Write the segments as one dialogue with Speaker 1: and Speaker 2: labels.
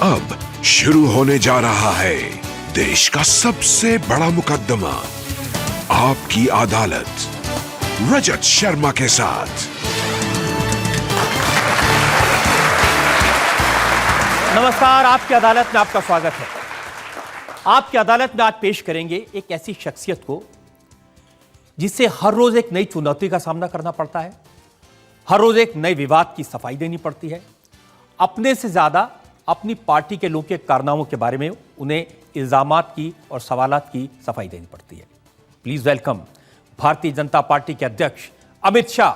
Speaker 1: अब शुरू होने जा रहा है देश का सबसे बड़ा मुकदमा, आपकी अदालत, रजत शर्मा के साथ।
Speaker 2: नमस्कार, आपकी अदालत में आपका स्वागत है। आपकी अदालत में आज पेश करेंगे एक ऐसी शख्सियत को जिससे हर रोज एक नई चुनौती का सामना करना पड़ता है, हर रोज एक नए विवाद की सफाई देनी पड़ती है। अपने से ज्यादा अपनी पार्टी के लोगों के कारनामों के बारे में उन्हें इल्जामात की और सवालात की सफाई देनी पड़ती है। Please welcome Bharatiya Janata party के अध्यक्ष अमित शाह।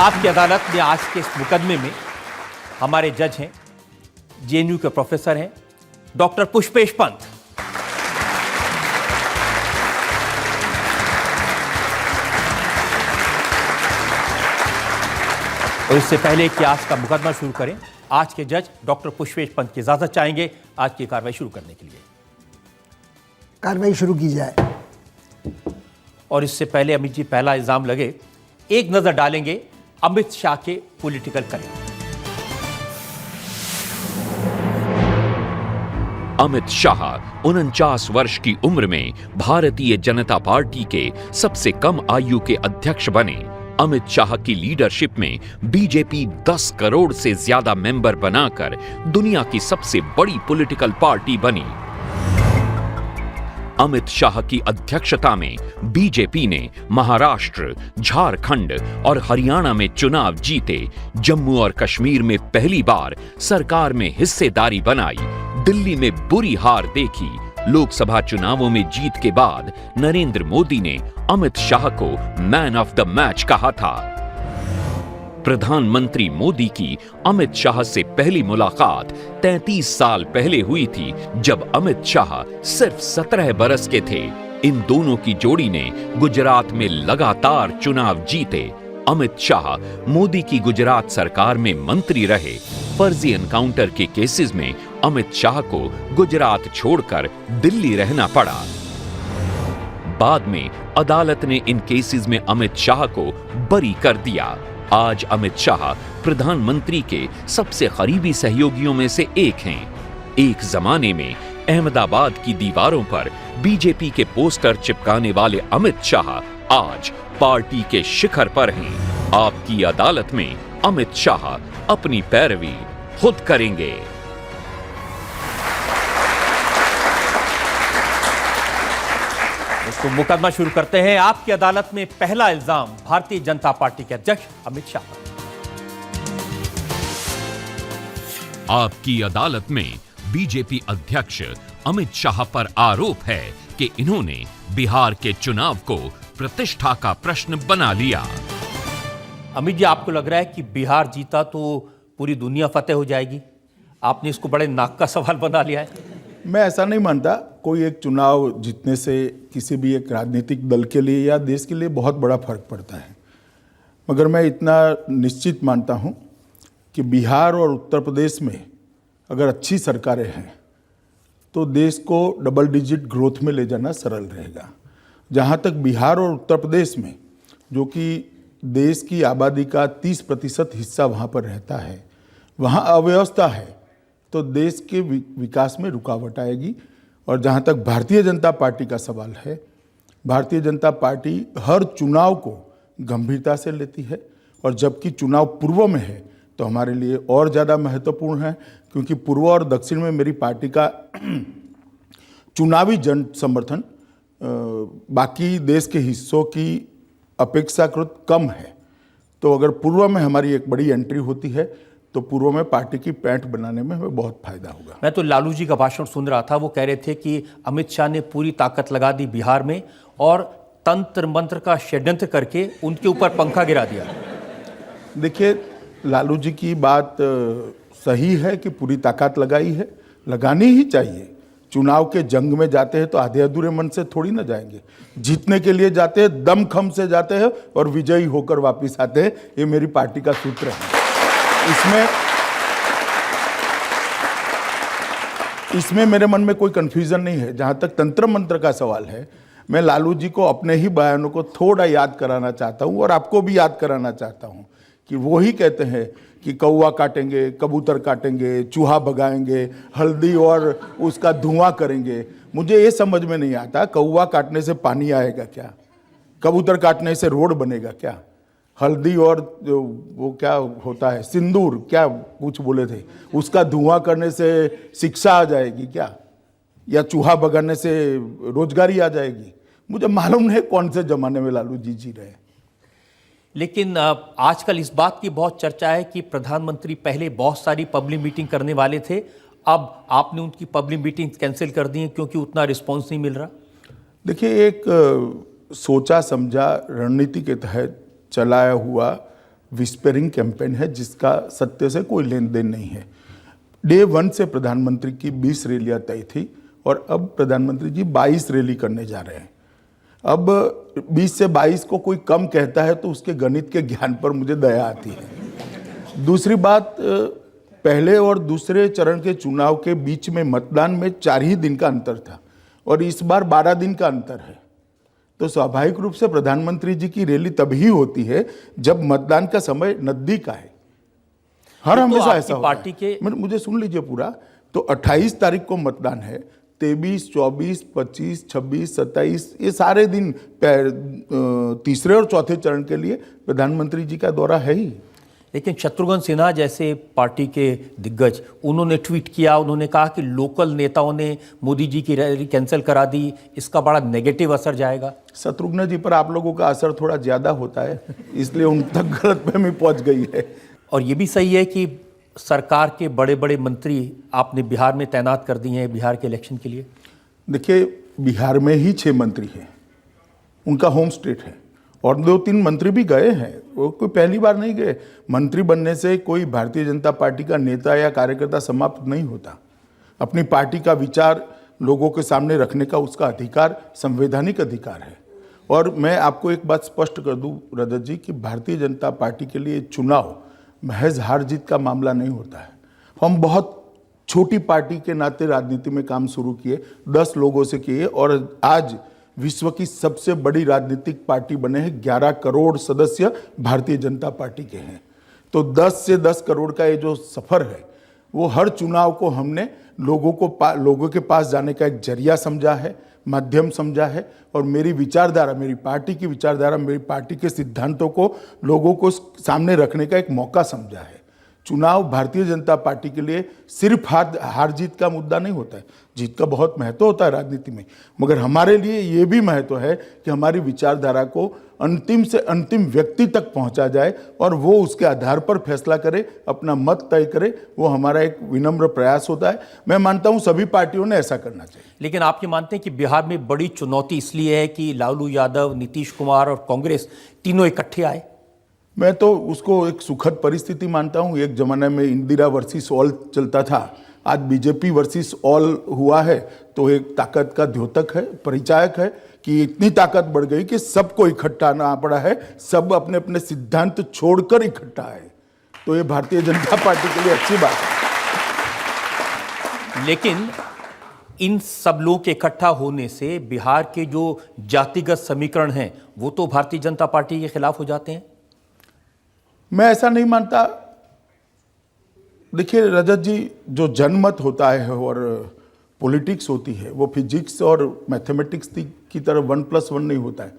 Speaker 2: आपकी अदालत में आज के इस मुकदमे में हमारे जज हैं, जेएनयू के प्रोफेसर हैं डॉक्टर पुष्पेश पंत। और इससे पहले कि आज का मुकदमा शुरू करें, आज के जज डॉक्टर पुष्पेश पंत की इजाजत चाहेंगे आज की कार्रवाई शुरू करने के लिए।
Speaker 3: कार्रवाई शुरू की जाए।
Speaker 2: और इससे पहले अमित जी, पहला इल्जाम लगे, एक नजर डालेंगे अमित शाह के पॉलिटिकल करियर।
Speaker 4: अमित शाह 49 वर्ष की उम्र में भारतीय जनता पार्टी के सबसे कम आयु के अध्यक्ष बने। अमित शाह की लीडरशिप में बीजेपी 10 करोड़ से ज्यादा मेंबर बनाकर दुनिया की सबसे बड़ी पॉलिटिकल पार्टी बनी। अमित शाह की अध्यक्षता में बीजेपी ने महाराष्ट्र, झारखंड और हरियाणा में चुनाव जीते, जम्मू और कश्मीर में पहली बार सरकार में हिस्सेदारी बनाई, दिल्ली में बुरी हार देखी। लोकसभा चुनावों में जीत के बाद नरेंद्र मोदी ने अमित शाह को मैन ऑफ द मैच कहा था। प्रधानमंत्री मोदी की अमित शाह से पहली मुलाकात 33 साल पहले हुई थी, जब अमित शाह सिर्फ 17 बरस के थे। इन दोनों की जोड़ी ने गुजरात में लगातार चुनाव जीते। अमित शाह मोदी की गुजरात सरकार में मंत्री रहे। फर्जी एनकाउंटर के केसेस में अमित शाह को गुजरात छोड़कर दिल्ली रहना पड़ा। बाद में अदालत ने इन केसेस में अमित शाह को बरी कर दिया। आज अमित शाह प्रधानमंत्री के सबसे करीबी सहयोगियों में से एक हैं। एक जमाने में अहमदाबाद की दीवारों पर बीजेपी के पोस्टर चिपकाने वाले अमित शाह आज पार्टी के शिखर पर हैं। आपकी अदालत में अमित शाह अपनी पैरवी खुद करेंगे।
Speaker 2: तो मुकदमा शुरू करते हैं। आपकी अदालत में पहला इल्जाम भारतीय जनता पार्टी के अध्यक्ष अमित शाह पर।
Speaker 4: आपकी अदालत में बीजेपी अध्यक्ष अमित शाह पर आरोप है कि इन्होंने बिहार के चुनाव को प्रतिष्ठा का प्रश्न बना लिया।
Speaker 2: अमित जी, आपको लग रहा है कि बिहार जीता तो पूरी दुनिया फतेह हो जाएगी? आपने इसको बड़े नाक का सवाल बना लिया है।
Speaker 5: मैं ऐसा नहीं मानता। कोई एक चुनाव जीतने से किसी भी एक राजनीतिक दल के लिए या देश के लिए बहुत बड़ा फर्क पड़ता है, मगर मैं इतना निश्चित मानता हूं कि बिहार और उत्तर प्रदेश में अगर अच्छी सरकारें हैं तो देश को डबल डिजिट ग्रोथ में ले जाना सरल रहेगा। जहां तक बिहार और उत्तर प्रदेश में, जो कि देश की आबादी का 30% हिस्सा वहां पर रहता है, वहां अव्यवस्था है तो देश के विकास में रुकावट आएगी। और जहाँ तक भारतीय जनता पार्टी का सवाल है, भारतीय जनता पार्टी हर चुनाव को गंभीरता से लेती है, और जबकि चुनाव पूर्व में है तो हमारे लिए और ज़्यादा महत्वपूर्ण है, क्योंकि पूर्व और दक्षिण में मेरी पार्टी का चुनावी जन समर्थन बाकी देश के हिस्सों की अपेक्षाकृत कम है। तो अगर पूर्व में हमारी एक बड़ी एंट्री होती है तो पूर्व में पार्टी की पैंठ बनाने में हमें बहुत फायदा होगा।
Speaker 2: मैं तो लालू जी का भाषण सुन रहा था, वो कह रहे थे कि अमित शाह ने पूरी ताकत लगा दी बिहार में और तंत्र मंत्र का षड्यंत्र करके उनके ऊपर पंखा गिरा दिया।
Speaker 5: देखिए, लालू जी की बात सही है कि पूरी ताकत लगाई है, लगानी ही चाहिए। चुनाव के जंग में जाते हैं तो आधे अधूरे मन से थोड़ी ना जाएंगे, जीतने के लिए जाते हैं, दमखम से जाते हैं और विजयी होकर वापस आते हैं। ये मेरी पार्टी का सूत्र है। इसमें इसमें मेरे मन में कोई कन्फ्यूजन नहीं है। जहाँ तक तंत्र मंत्र का सवाल है, मैं लालू जी को अपने ही बयानों को थोड़ा याद कराना चाहता हूँ और आपको भी याद कराना चाहता हूँ कि वो ही कहते हैं कि कौवा काटेंगे, कबूतर काटेंगे, चूहा भगाएंगे, हल्दी और उसका धुआं करेंगे। मुझे ये समझ में नहीं आता, कौवा काटने से पानी आएगा क्या? कबूतर काटने से रोड बनेगा क्या? हल्दी और वो क्या होता है, सिंदूर, क्या कुछ बोले थे, उसका धुआं करने से शिक्षा आ जाएगी क्या? या चूहा भगाने से रोजगारी आ जाएगी? मुझे मालूम नहीं कौन से जमाने में लालू जी जी रहे हैं।
Speaker 2: लेकिन आजकल इस बात की बहुत चर्चा है कि प्रधानमंत्री पहले बहुत सारी पब्लिक मीटिंग करने वाले थे, अब आपने उनकी पब्लिक मीटिंग कैंसिल कर दी है क्योंकि उतना रिस्पॉन्स नहीं मिल रहा।
Speaker 5: देखिए, एक सोचा समझा रणनीति के तहत चलाया हुआ विस्परिंग कैंपेन है जिसका सत्य से कोई लेन देन नहीं है। डे 1 से प्रधानमंत्री की 20 रैलियां तय थी और अब प्रधानमंत्री जी 22 रैली करने जा रहे हैं। अब 20 से 22 को कोई कम कहता है तो उसके गणित के ज्ञान पर मुझे दया आती है। दूसरी बात, पहले और दूसरे चरण के चुनाव के बीच में मतदान में 4 ही दिन का अंतर था और इस बार 12 दिन का अंतर है। तो स्वाभाविक रूप से प्रधानमंत्री जी की रैली तभी होती है जब मतदान का समय नजदीक आए। हर
Speaker 2: तो
Speaker 5: हमेशा
Speaker 2: आपकी
Speaker 5: ऐसा होता
Speaker 2: पार्टी
Speaker 5: है। मुझे सुन लीजिए पूरा। तो 28 तारीख को मतदान है, 23, 24, 25, 26, 27 ये सारे दिन तीसरे और चौथे चरण के लिए प्रधानमंत्री जी का दौरा है ही।
Speaker 2: लेकिन शत्रुघ्न सिन्हा जैसे पार्टी के दिग्गज, उन्होंने ट्वीट किया, उन्होंने कहा कि लोकल नेताओं ने मोदी जी की रैली कैंसिल करा दी, इसका बड़ा नेगेटिव असर जाएगा।
Speaker 5: शत्रुघ्न जी पर आप लोगों का असर थोड़ा ज्यादा होता है, इसलिए उन तक गलतफहमी पहुंच गई है।
Speaker 2: और ये भी सही है कि सरकार के बड़े बड़े मंत्री आपने बिहार में तैनात कर दिए हैं बिहार के इलेक्शन के लिए।
Speaker 5: देखिए, बिहार में ही 6 मंत्री हैं, उनका होम स्टेट है, और 2-3 मंत्री भी गए हैं, वो कोई पहली बार नहीं गए। मंत्री बनने से कोई भारतीय जनता पार्टी का नेता या कार्यकर्ता समाप्त नहीं होता। अपनी पार्टी का विचार लोगों के सामने रखने का उसका अधिकार संवैधानिक अधिकार है। और मैं आपको एक बात स्पष्ट कर दूं रजत जी कि भारतीय जनता पार्टी के लिए चुनाव महज हार जीत का मामला नहीं होता है। हम बहुत छोटी पार्टी के नाते राजनीति में काम शुरू किए, 10 लोगों से किए और आज विश्व की सबसे बड़ी राजनीतिक पार्टी बने हैं। 11 करोड़ सदस्य भारतीय जनता पार्टी के हैं। तो 10 से 10 करोड़ का ये जो सफर है वो हर चुनाव को हमने लोगों के पास जाने का एक जरिया समझा है, माध्यम समझा है। और मेरी विचारधारा, मेरी पार्टी की विचारधारा, मेरी पार्टी के सिद्धांतों को लोगों को सामने रखने का एक मौका समझा है। चुनाव भारतीय जनता पार्टी के लिए सिर्फ हार जीत का मुद्दा नहीं होता है। जीत का बहुत महत्व होता है राजनीति में, मगर हमारे लिए ये भी महत्व है कि हमारी विचारधारा को अंतिम से अंतिम व्यक्ति तक पहुंचा जाए और वो उसके आधार पर फैसला करे, अपना मत तय करे। वो हमारा एक विनम्र प्रयास होता है। मैं मानता हूं सभी पार्टियों ने ऐसा करना चाहिए।
Speaker 2: लेकिन आप ये मानते हैं कि बिहार में बड़ी चुनौती इसलिए है कि लालू यादव, नीतीश कुमार और कांग्रेस तीनों इकट्ठे आए?
Speaker 5: मैं तो उसको एक सुखद परिस्थिति मानता हूं। एक जमाने में इंदिरा वर्सेस ऑल चलता था, आज बीजेपी वर्सेस ऑल हुआ है। तो एक ताकत का द्योतक है, परिचायक है कि इतनी ताकत बढ़ गई कि सबको इकट्ठा आना पड़ा है, सब अपने अपने सिद्धांत छोड़कर इकट्ठा है। तो ये भारतीय जनता पार्टी के लिए अच्छी बात है।
Speaker 2: लेकिन इन सब लोगों के इकट्ठा होने से बिहार के जो जातिगत समीकरण हैं वो तो भारतीय जनता पार्टी के खिलाफ हो जाते हैं।
Speaker 5: मैं ऐसा नहीं मानता। देखिए रजत जी, जो जनमत होता है और पॉलिटिक्स होती है वो फिजिक्स और मैथमेटिक्स की तरह 1+1 नहीं होता है।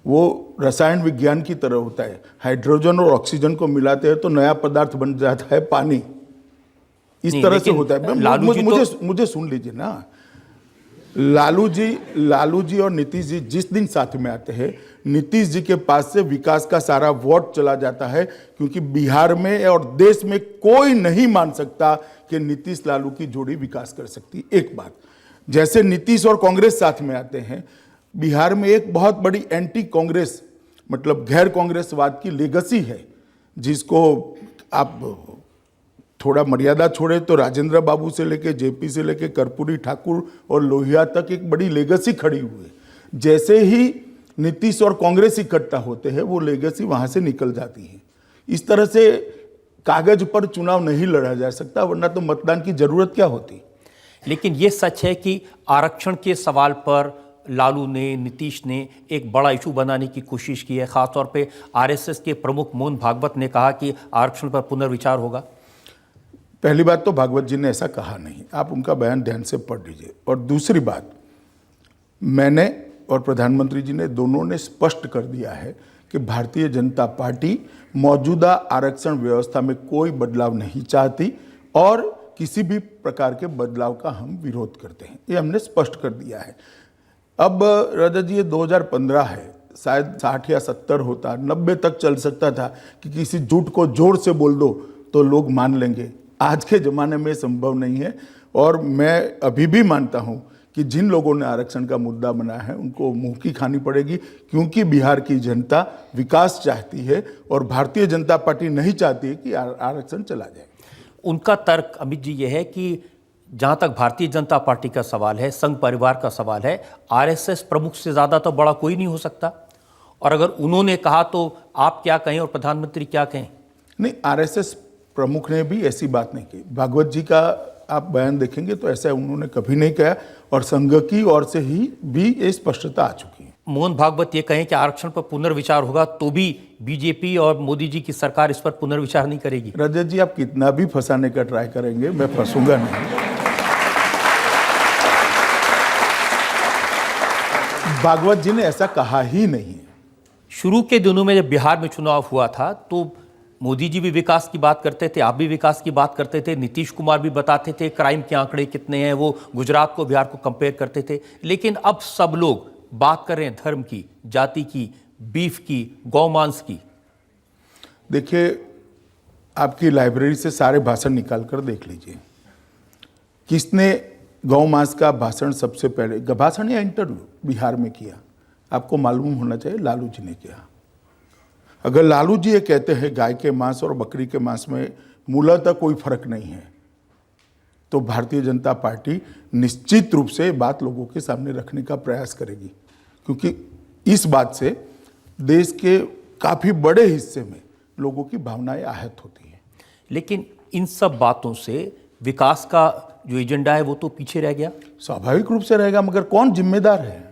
Speaker 5: वो रसायन विज्ञान की तरह होता है। हाइड्रोजन और ऑक्सीजन को मिलाते हैं तो नया पदार्थ बन जाता है पानी। इस तरह से होता है। मुझे सुन लीजिए ना, लालू जी और नीतीश जी जिस दिन साथ में आते हैं, नीतीश जी के पास से विकास का सारा वोट चला जाता है, क्योंकि बिहार में और देश में कोई नहीं मान सकता कि नीतीश लालू की जोड़ी विकास कर सकती। एक बात, जैसे नीतीश और कांग्रेस साथ में आते हैं, बिहार में एक बहुत बड़ी एंटी कांग्रेस मतलब गैर कांग्रेसवाद की लेगेसी है, जिसको आप थोड़ा मर्यादा छोड़े तो राजेंद्र बाबू से लेके जेपी से लेके कर्पूरी ठाकुर और लोहिया तक एक बड़ी लेगेसी खड़ी हुई है। जैसे ही नीतीश और कांग्रेस इकट्ठा होते हैं वो लेगेसी वहां से निकल जाती है। इस तरह से कागज पर चुनाव नहीं लड़ा जा सकता, वरना तो मतदान की जरूरत क्या होती।
Speaker 2: लेकिन ये सच है कि आरक्षण के सवाल पर लालू ने, नीतीश ने एक बड़ा इशू बनाने की कोशिश की है। खासतौर पे आरएसएस के प्रमुख मोहन भागवत ने कहा कि आरक्षण पर पुनर्विचार होगा।
Speaker 5: पहली बात तो भागवत जी ने ऐसा कहा नहीं, आप उनका बयान ध्यान से पढ़ लीजिए। और दूसरी बात, मैंने और प्रधानमंत्री जी ने दोनों ने स्पष्ट कर दिया है कि भारतीय जनता पार्टी मौजूदा आरक्षण व्यवस्था में कोई बदलाव नहीं चाहती और किसी भी प्रकार के बदलाव का हम विरोध करते हैं, ये हमने स्पष्ट कर दिया है। अब रजत जी, ये 2015 है, शायद 60 या 70 होता, 90 तक चल सकता था कि किसी झूठ को जोर से बोल दो तो लोग मान लेंगे। आज के ज़माने में संभव नहीं है। और मैं अभी भी मानता हूं कि जिन लोगों ने आरक्षण का मुद्दा बनाया है उनको मुंह की खानी पड़ेगी, क्योंकि बिहार की जनता विकास चाहती है और भारतीय जनता पार्टी नहीं चाहती है कि आरक्षण चला जाए।
Speaker 2: उनका तर्क अमित जी ये है कि जहां तक भारतीय जनता पार्टी का सवाल है, संघ परिवार का सवाल है, आरएसएस प्रमुख से ज्यादा तो बड़ा कोई नहीं हो सकता। और अगर उन्होंने कहा तो आप क्या कहें और प्रधानमंत्री क्या कहें? नहीं,
Speaker 5: आरएसएस प्रमुख ने भी ऐसी बात नहीं की। भागवत जी का आप बयान देखेंगे तो ऐसा उन्होंने कभी नहीं कहा और संघ की ओर से ही भी ये स्पष्टता आ चुकी है।
Speaker 2: मोहन भागवत ये कहें कि आरक्षण पर पुनर्विचार होगा तो भी बीजेपी और मोदी जी की सरकार इस पर पुनर्विचार नहीं करेगी।
Speaker 5: रजत जी, आप कितना भी फंसाने का ट्राई करेंगे, मैं फंसूंगा नहीं। भागवत जी ने ऐसा कहा ही नहीं है।
Speaker 2: शुरू के दिनों में जब बिहार में चुनाव हुआ था तो मोदी जी भी विकास की बात करते थे, आप भी विकास की बात करते थे, नीतीश कुमार भी बताते थे क्राइम के आंकड़े कितने हैं, वो गुजरात को, बिहार को कंपेयर करते थे। लेकिन अब सब लोग बात कर रहे हैं धर्म की, जाति की, बीफ की, गौमांस की।
Speaker 5: देखिए, आपकी लाइब्रेरी से सारे भाषण निकाल कर देख लीजिए, किसने गौमांस का भाषण सबसे पहले, भाषण या इंटरव्यू बिहार में किया? आपको मालूम होना चाहिए, लालू जी ने किया। अगर लालू जी ये कहते हैं गाय के मांस और बकरी के मांस में मूलतः कोई फर्क नहीं है, तो भारतीय जनता पार्टी निश्चित रूप से बात लोगों के सामने रखने का प्रयास करेगी, क्योंकि इस बात से देश के काफी बड़े हिस्से में लोगों की भावनाएं आहत होती हैं।
Speaker 2: लेकिन इन सब बातों से विकास का जो एजेंडा है वो तो पीछे रह गया।
Speaker 5: स्वाभाविक रूप से रहेगा, मगर कौन जिम्मेदार है?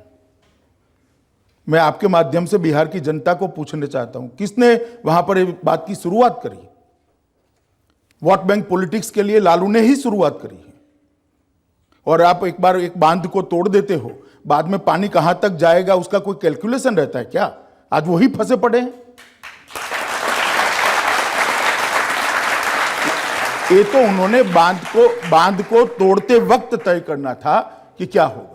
Speaker 5: मैं आपके माध्यम से बिहार की जनता को पूछना चाहता हूं, किसने वहां पर बात की शुरुआत करी? वोट बैंक पॉलिटिक्स के लिए लालू ने ही शुरुआत करी है। और आप एक बार एक बांध को तोड़ देते हो, बाद में पानी कहां तक जाएगा उसका कोई कैलकुलेशन रहता है क्या? आज वही फंसे पड़े हैं। ये तो उन्होंने बांध को तोड़ते वक्त तय करना था कि क्या होगा।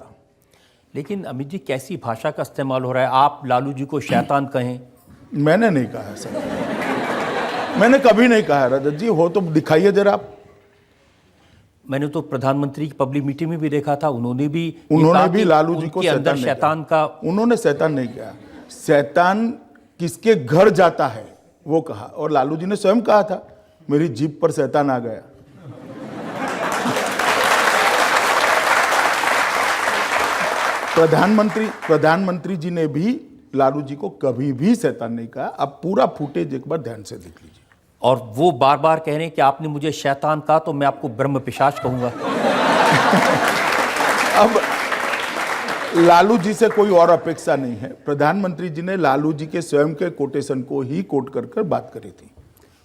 Speaker 2: लेकिन अमित जी, कैसी भाषा का इस्तेमाल हो रहा है? आप लालू जी को शैतान कहें।
Speaker 5: मैंने नहीं कहा सर, मैंने कभी नहीं कहा। रजत जी, हो तो दिखाइए जरा आप।
Speaker 2: मैंने तो प्रधानमंत्री की पब्लिक मीटिंग में भी देखा था, उन्होंने भी
Speaker 5: लालू जी को
Speaker 2: शैतान का,
Speaker 5: उन्होंने शैतान नहीं कहा। शैतान किसके घर जाता है वो कहा, और लालू जी ने स्वयं कहा था मेरी जीप पर शैतान आ गया। प्रधानमंत्री जी ने भी लालू जी को कभी भी शैतान नहीं कहा। आप पूरा फुटेज एक बार ध्यान से देख लीजिए।
Speaker 2: और वो बार बार कह रहे हैं कि आपने मुझे शैतान कहा तो मैं आपको ब्रह्म पिशाच कहूंगा।
Speaker 5: अब लालू जी से कोई और अपेक्षा नहीं है। प्रधानमंत्री जी ने लालू जी के स्वयं के कोटेशन को ही कोट कर कर बात करी थी।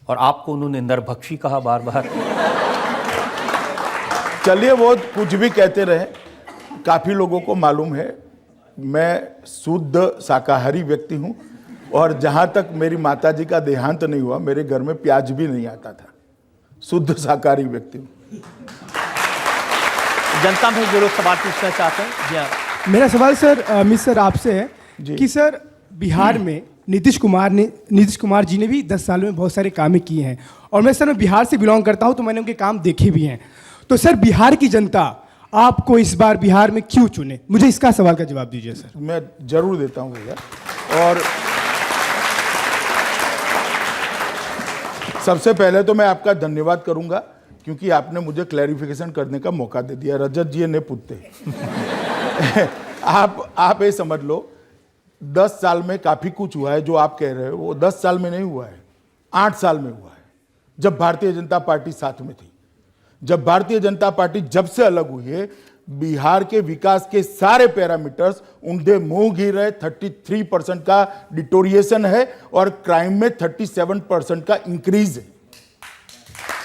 Speaker 2: और आपको उन्होंने नरभक्षी कहा बार बार।
Speaker 5: चलिए, वो कुछ भी कहते रहे, काफी लोगों को मालूम है मैं शुद्ध शाकाहारी व्यक्ति हूं, और जहां तक मेरी माताजी का देहांत नहीं हुआ मेरे घर में प्याज भी नहीं आता था। शुद्ध शाकाहारी व्यक्ति हूं।
Speaker 2: जनता में जो लोग सवाल पूछना चाहते हैं, जी हाँ।
Speaker 3: मेरा सवाल सर अमित सर आपसे है कि सर बिहार में नीतीश कुमार जी ने भी 10 साल में बहुत सारे काम किए हैं, और मैं सर बिहार से बिलोंग करता हूं तो मैंने उनके काम देखे भी हैं। तो सर बिहार की जनता आपको इस बार बिहार में क्यों चुने? मुझे इसका सवाल का जवाब दीजिए सर।
Speaker 5: मैं जरूर देता हूं भैया। और सबसे पहले तो मैं आपका धन्यवाद करूंगा, क्योंकि आपने मुझे क्लैरिफिकेशन करने का मौका दे दिया। रजत जी ने पुत्ते आप ये समझ लो 10 साल में काफी कुछ हुआ है। जो आप कह रहे हो वो 10 साल में नहीं हुआ है, 8 साल में हुआ है, जब भारतीय जनता पार्टी साथ में थी। जब भारतीय जनता पार्टी जब से अलग हुई है, बिहार के विकास के सारे पैरामीटर्स उनके मुंह गिर रहे। 33% का डिटोरिएशन है और क्राइम में 37% का इंक्रीज है।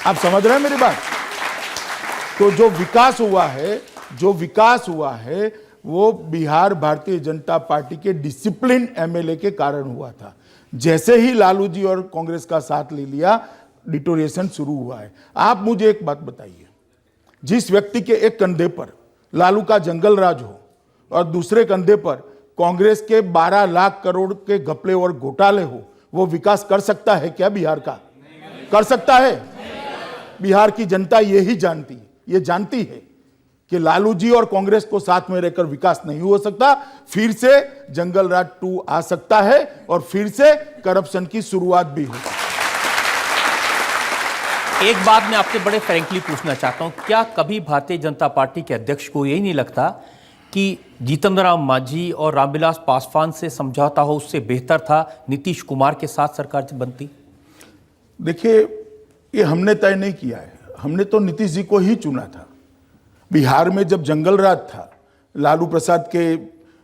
Speaker 5: आप समझ रहे हैं मेरी बात? तो जो विकास हुआ है वो बिहार भारतीय जनता पार्टी के डिसिप्लिन एमएलए के कारण हुआ था। जैसे ही लालू जी और कांग्रेस का साथ ले लिया, डिटोरिएशन शुरू हुआ है। आप मुझे एक बात बताइए, जिस व्यक्ति के एक कंधे पर लालू का जंगल राज हो और दूसरे कंधे पर कांग्रेस के 12 लाख करोड़ के घपले और घोटाले हो, वो विकास कर सकता है क्या बिहार का? कर सकता है? बिहार की जनता यही जानती है, ये जानती है कि लालू जी और कांग्रेस को साथ में रहकर विकास नहीं हो सकता। फिर से जंगल राज 2 आ सकता है और फिर से करप्शन की शुरुआत भी हो सकती है।
Speaker 2: एक बात मैं आपसे बड़े फ्रैंकली पूछना चाहता हूं, क्या कभी भारतीय जनता पार्टी के अध्यक्ष को यही नहीं लगता कि जीतन राम मांझी और रामविलास पासवान से समझौता हो उससे बेहतर था नीतीश कुमार के साथ सरकार बनती?
Speaker 5: देखिए, ये हमने तय नहीं किया है, हमने तो नीतीश जी को ही चुना था। बिहार में जब जंगल राज था, लालू प्रसाद के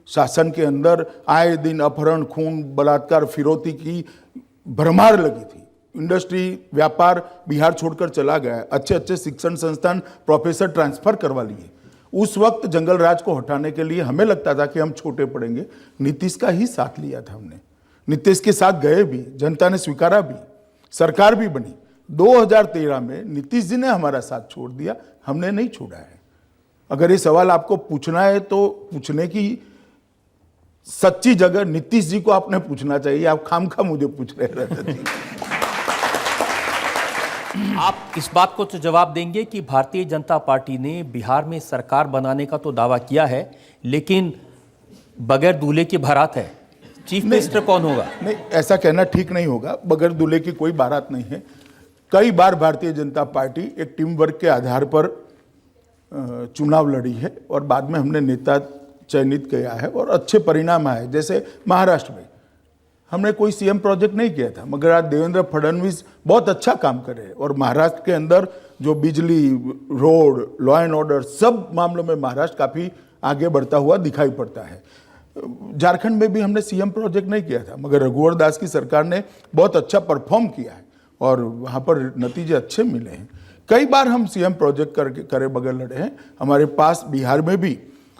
Speaker 5: शासन के अंदर आए दिन अपहरण, खून, बलात्कार, फिरौती की भरमार लगी थी। इंडस्ट्री, व्यापार बिहार छोड़कर चला गया। अच्छे अच्छे शिक्षण संस्थान, प्रोफेसर ट्रांसफर करवा लिए। उस वक्त जंगल राज को हटाने के लिए हमें लगता था कि हम छोटे पड़ेंगे। नीतीश का ही साथ लिया था हमने, नीतीश के साथ गए भी, जनता ने स्वीकारा भी, सरकार भी बनी। 2013 में नीतीश जी ने हमारा साथ छोड़ दिया, हमने नहीं छोड़ा है। अगर ये सवाल आपको पूछना है तो पूछने की सच्ची जगह नीतीश जी को आपने पूछना चाहिए। आप खामखा मुझे पूछ रहे रहते थे।
Speaker 2: आप इस बात को तो जवाब देंगे कि भारतीय जनता पार्टी ने बिहार में सरकार बनाने का तो दावा किया है, लेकिन बगैर दूल्हे की बारात है। चीफ मिनिस्टर कौन होगा?
Speaker 5: नहीं, ऐसा कहना ठीक नहीं होगा। बगैर दूल्हे की कोई बारात नहीं है। कई बार भारतीय जनता पार्टी एक टीम वर्क के आधार पर चुनाव लड़ी है और बाद में हमने नेता चयनित किया है और अच्छे परिणाम आए। जैसे महाराष्ट्र में हमने कोई सीएम प्रोजेक्ट नहीं किया था, मगर आज देवेंद्र फडणवीस बहुत अच्छा काम कर रहे हैं और महाराष्ट्र के अंदर जो बिजली, रोड, लॉ एंड ऑर्डर, सब मामलों में महाराष्ट्र काफ़ी आगे बढ़ता हुआ दिखाई पड़ता है। झारखंड में भी हमने सीएम प्रोजेक्ट नहीं किया था, मगर रघुवर दास की सरकार ने बहुत अच्छा परफॉर्म किया है और वहाँ पर नतीजे अच्छे मिले हैं। कई बार हम सीएम प्रोजेक्ट करे बगैर लड़े हैं। हमारे पास बिहार में भी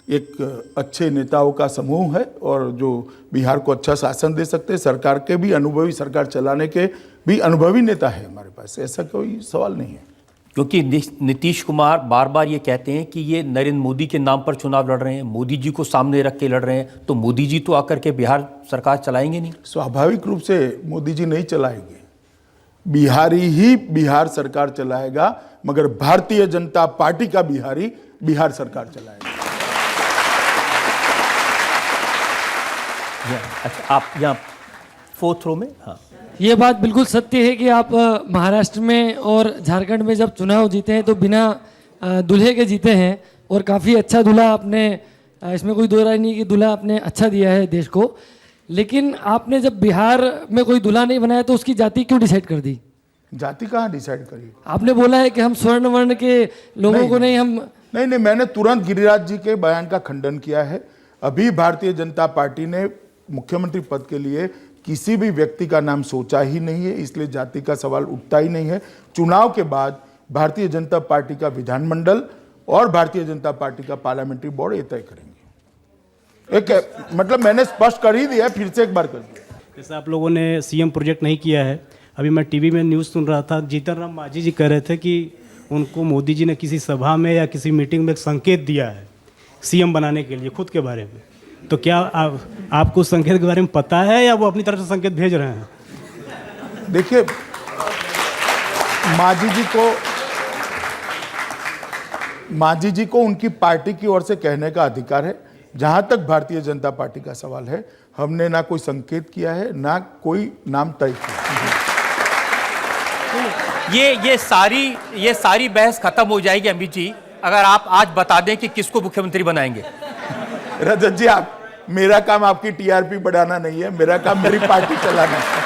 Speaker 5: एक अच्छे नेताओं का समूह है और जो बिहार को अच्छा शासन दे सकते हैं। सरकार के भी अनुभवी, सरकार चलाने के भी अनुभवी नेता है हमारे पास, ऐसा कोई सवाल नहीं है।
Speaker 2: क्योंकि नीतीश कुमार बार बार ये कहते हैं कि ये नरेंद्र मोदी के नाम पर चुनाव लड़ रहे हैं, मोदी जी को सामने रख के लड़ रहे हैं, तो मोदी जी तो आकर के बिहार सरकार चलाएंगे नहीं?
Speaker 5: स्वाभाविक रूप से मोदी जी नहीं चलाएंगे, बिहारी ही बिहार सरकार चलाएगा, मगर भारतीय जनता पार्टी का बिहारी बिहार सरकार चलाएगा।
Speaker 2: अच्छा, आप यहाँ 4th रो में? हाँ,
Speaker 6: ये बात बिल्कुल सत्य है कि आप महाराष्ट्र में और झारखंड में जब चुनाव जीते हैं तो बिना दूल्हे के जीते हैं और काफ़ी अच्छा दूल्हा आपने, इसमें कोई दो राय नहीं कि दूल्हा आपने अच्छा दिया है देश को। लेकिन आपने जब बिहार में कोई दूल्हा नहीं बनाया तो उसकी जाति क्यों डिसाइड कर दी?
Speaker 5: जाति कहाँ डिसाइड करी?
Speaker 6: आपने बोला है कि हम स्वर्ण वर्ण के लोगों को नहीं, हम
Speaker 5: नहीं, मैंने तुरंत गिरिराज जी के बयान का खंडन किया है। अभी भारतीय जनता पार्टी ने मुख्यमंत्री पद के लिए किसी भी व्यक्ति का नाम सोचा ही नहीं है, इसलिए जाति का सवाल उठता ही नहीं है। चुनाव के बाद भारतीय जनता पार्टी का विधानमंडल और भारतीय जनता पार्टी का पार्लियामेंट्री बोर्ड ये तय करेंगे। एक मतलब मैंने स्पष्ट कर ही दिया, फिर से एक बार कर दिया।
Speaker 7: जैसे आप लोगों ने सीएम प्रोजेक्ट नहीं किया है, अभी मैं टीवी में न्यूज़ सुन रहा था, जीतन राम मांझी जी कह रहे थे कि उनको मोदी जी ने किसी सभा में या किसी मीटिंग में एक संकेत दिया है सीएम बनाने के लिए खुद के बारे में। तो क्या आपको उस संकेत के बारे में पता है या वो अपनी तरफ से संकेत भेज रहे हैं?
Speaker 5: देखिए, मांझी जी को उनकी पार्टी की ओर से कहने का अधिकार है। जहां तक भारतीय जनता पार्टी का सवाल है, हमने ना कोई संकेत किया है, ना कोई नाम तय किया।
Speaker 2: ये सारी बहस खत्म हो जाएगी अमित जी अगर आप आज बता दें कि किसको मुख्यमंत्री बनाएंगे।
Speaker 5: रजत जी, मेरा काम आपकी टीआरपी बढ़ाना नहीं है, मेरा काम मेरी पार्टी चलाना है।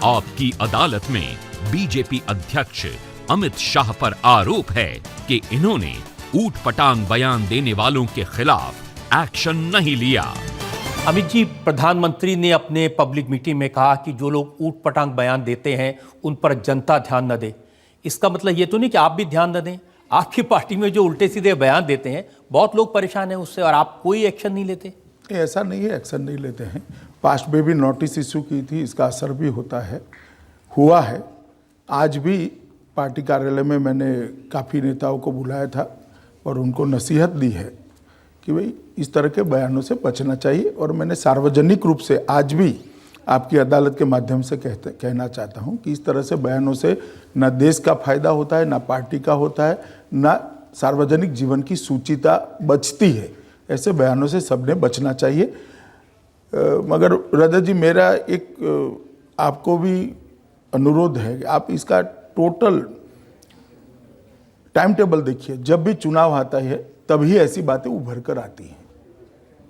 Speaker 4: आपकी अदालत में बीजेपी अध्यक्ष अमित शाह पर आरोप है कि इन्होंने ऊट पटांग बयान देने वालों के खिलाफ एक्शन नहीं लिया।
Speaker 2: अमित जी, प्रधानमंत्री ने अपने पब्लिक मीटिंग में कहा कि जो लोग ऊट पटांग बयान देते हैं उन पर जनता ध्यान न दे। इसका मतलब ये तो नहीं कि आप भी ध्यान न दें? आपकी पार्टी में जो उल्टे सीधे बयान देते हैं, बहुत लोग परेशान हैं उससे, और आप कोई एक्शन नहीं लेते?
Speaker 5: ऐसा नहीं है, एक्शन नहीं लेते हैं। पास्ट में भी नोटिस इशू की थी, इसका असर भी होता है, हुआ है। आज भी पार्टी कार्यालय में मैंने काफ़ी नेताओं को बुलाया था और उनको नसीहत दी है कि भाई इस तरह के बयानों से बचना चाहिए। और मैंने सार्वजनिक रूप से आज भी आपकी अदालत के माध्यम से कहना चाहता हूं कि इस तरह से बयानों से ना देश का फायदा होता है, ना पार्टी का होता है, ना सार्वजनिक जीवन की शुचिता बचती है। ऐसे बयानों से सबने बचना चाहिए। मगर रजत जी, मेरा एक आपको भी अनुरोध है कि आप इसका टोटल टाइम टेबल देखिए। जब भी चुनाव आता है तभी ऐसी बातें उभर कर आती हैं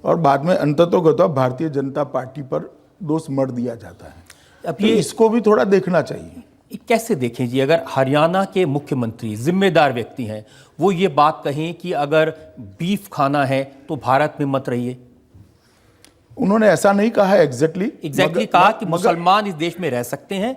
Speaker 5: और बाद में अंततोगत्वा भारतीय जनता पार्टी पर दोष मढ़ दिया जाता है।
Speaker 2: अब
Speaker 5: तो इसको भी थोड़ा देखना चाहिए।
Speaker 2: कैसे देखें जी, अगर हरियाणा के मुख्यमंत्री जिम्मेदार व्यक्ति हैं, वो ये बात कहें कि अगर बीफ खाना है तो भारत में मत रहिए?
Speaker 5: उन्होंने ऐसा नहीं कहा है एग्जैक्टली
Speaker 2: कहा कि मुसलमान इस देश में रह सकते हैं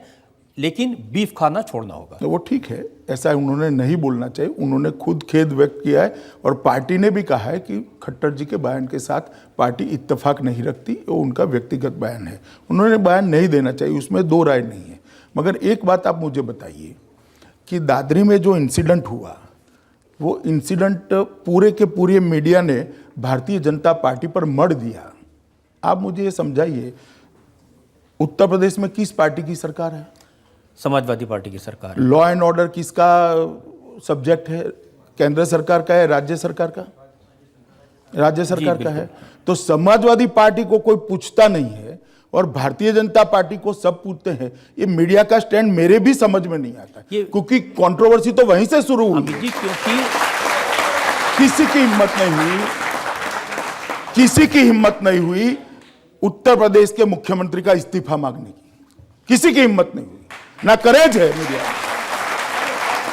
Speaker 2: लेकिन बीफ खाना छोड़ना होगा।
Speaker 5: तो वो ठीक है, ऐसा उन्होंने नहीं बोलना चाहिए। उन्होंने खुद खेद व्यक्त किया है और पार्टी ने भी कहा है कि खट्टर जी के बयान के साथ पार्टी इत्तेफाक नहीं रखती, वो उनका व्यक्तिगत बयान है, उन्होंने बयान नहीं देना चाहिए, उसमें दो राय नहीं है। मगर एक बात आप मुझे बताइए कि दादरी में जो इंसिडेंट हुआ, वो इंसिडेंट पूरे के पूरे मीडिया ने भारतीय जनता पार्टी पर मढ़ दिया। आप मुझे ये समझाइए, उत्तर प्रदेश में किस पार्टी की सरकार है?
Speaker 2: समाजवादी पार्टी की सरकार।
Speaker 5: लॉ एंड ऑर्डर किसका सब्जेक्ट है? केंद्र सरकार का है, राज्य सरकार का? राज्य सरकार का है। तो समाजवादी पार्टी को कोई पूछता नहीं है और भारतीय जनता पार्टी को सब पूछते हैं। ये मीडिया का स्टैंड मेरे भी समझ में नहीं आता, क्योंकि कंट्रोवर्सी तो वहीं से शुरू हुई जी।
Speaker 2: क्योंकि
Speaker 5: किसी की हिम्मत नहीं हुई उत्तर प्रदेश के मुख्यमंत्री का इस्तीफा मांगने की, किसी की हिम्मत नहीं हुई, ना करेज है मीडिया।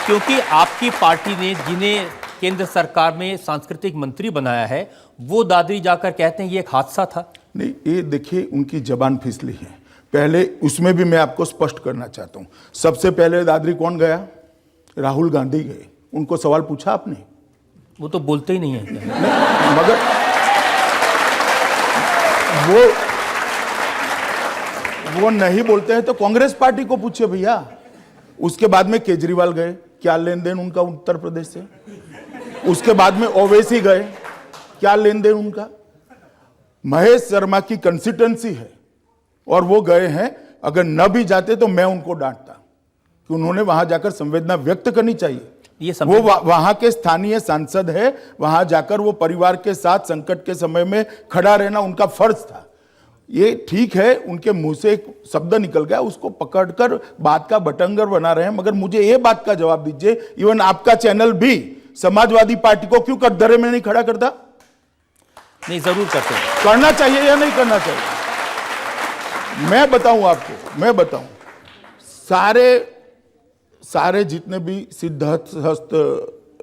Speaker 2: क्योंकि आपकी पार्टी ने जिन्हें केंद्र सरकार में सांस्कृतिक मंत्री बनाया है, वो दादरी जाकर कहते हैं ये एक हादसा था।
Speaker 5: नहीं, ये देखिए उनकी जबान फिसली है। पहले उसमें भी मैं आपको स्पष्ट करना चाहता हूं, सबसे पहले दादरी कौन गया? राहुल गांधी गए। उनको सवाल पूछा आपने?
Speaker 2: वो तो बोलते ही नहीं है।
Speaker 5: नहीं, मगर वो नहीं बोलते हैं तो कांग्रेस पार्टी को पूछिए भैया। उसके बाद में केजरीवाल गए, क्या लेन देन उनका उत्तर प्रदेश से? उसके बाद में ओवैसी गए, क्या लेन देन उनका? महेश शर्मा की कंसिस्टेंसी है और वो गए हैं। अगर न भी जाते तो मैं उनको डांटता कि उन्होंने वहां जाकर संवेदना व्यक्त करनी चाहिए। वो वहां के स्थानीय सांसद है, वहां जाकर वो परिवार के साथ संकट के समय में खड़ा रहना उनका फर्ज था। ये ठीक है, उनके मुंह से एक शब्द निकल गया, उसको पकड़कर बात का बटंगर बना रहे हैं। मगर मुझे ये बात का जवाब दीजिए, इवन आपका चैनल भी समाजवादी पार्टी को क्यों कटघरे में नहीं खड़ा करता?
Speaker 2: नहीं, जरूर करते हैं।
Speaker 5: करना चाहिए या नहीं करना चाहिए? मैं बताऊं आपको, मैं बताऊं, सारे जितने भी सिद्धहस्त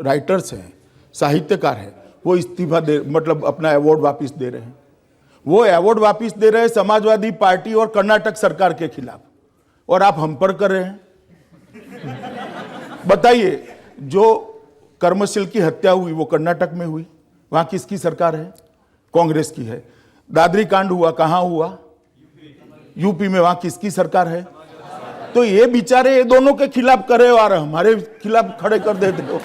Speaker 5: राइटर्स हैं, साहित्यकार हैं, वो इस्तीफा दे, मतलब अपना अवार्ड वापस दे रहे हैं। वो अवार्ड वापस दे रहे हैं समाजवादी पार्टी और कर्नाटक सरकार के खिलाफ, और आप हम पर कर रहे हैं। बताइए, जो कर्मशील की हत्या हुई वो कर्नाटक में हुई, वहां किसकी सरकार है? कांग्रेस की है। दादरी कांड हुआ, कहां हुआ? यूपी में, वहां किसकी सरकार है? तो ये बेचारे ये दोनों के खिलाफ करे और हमारे खिलाफ खड़े कर देते हो।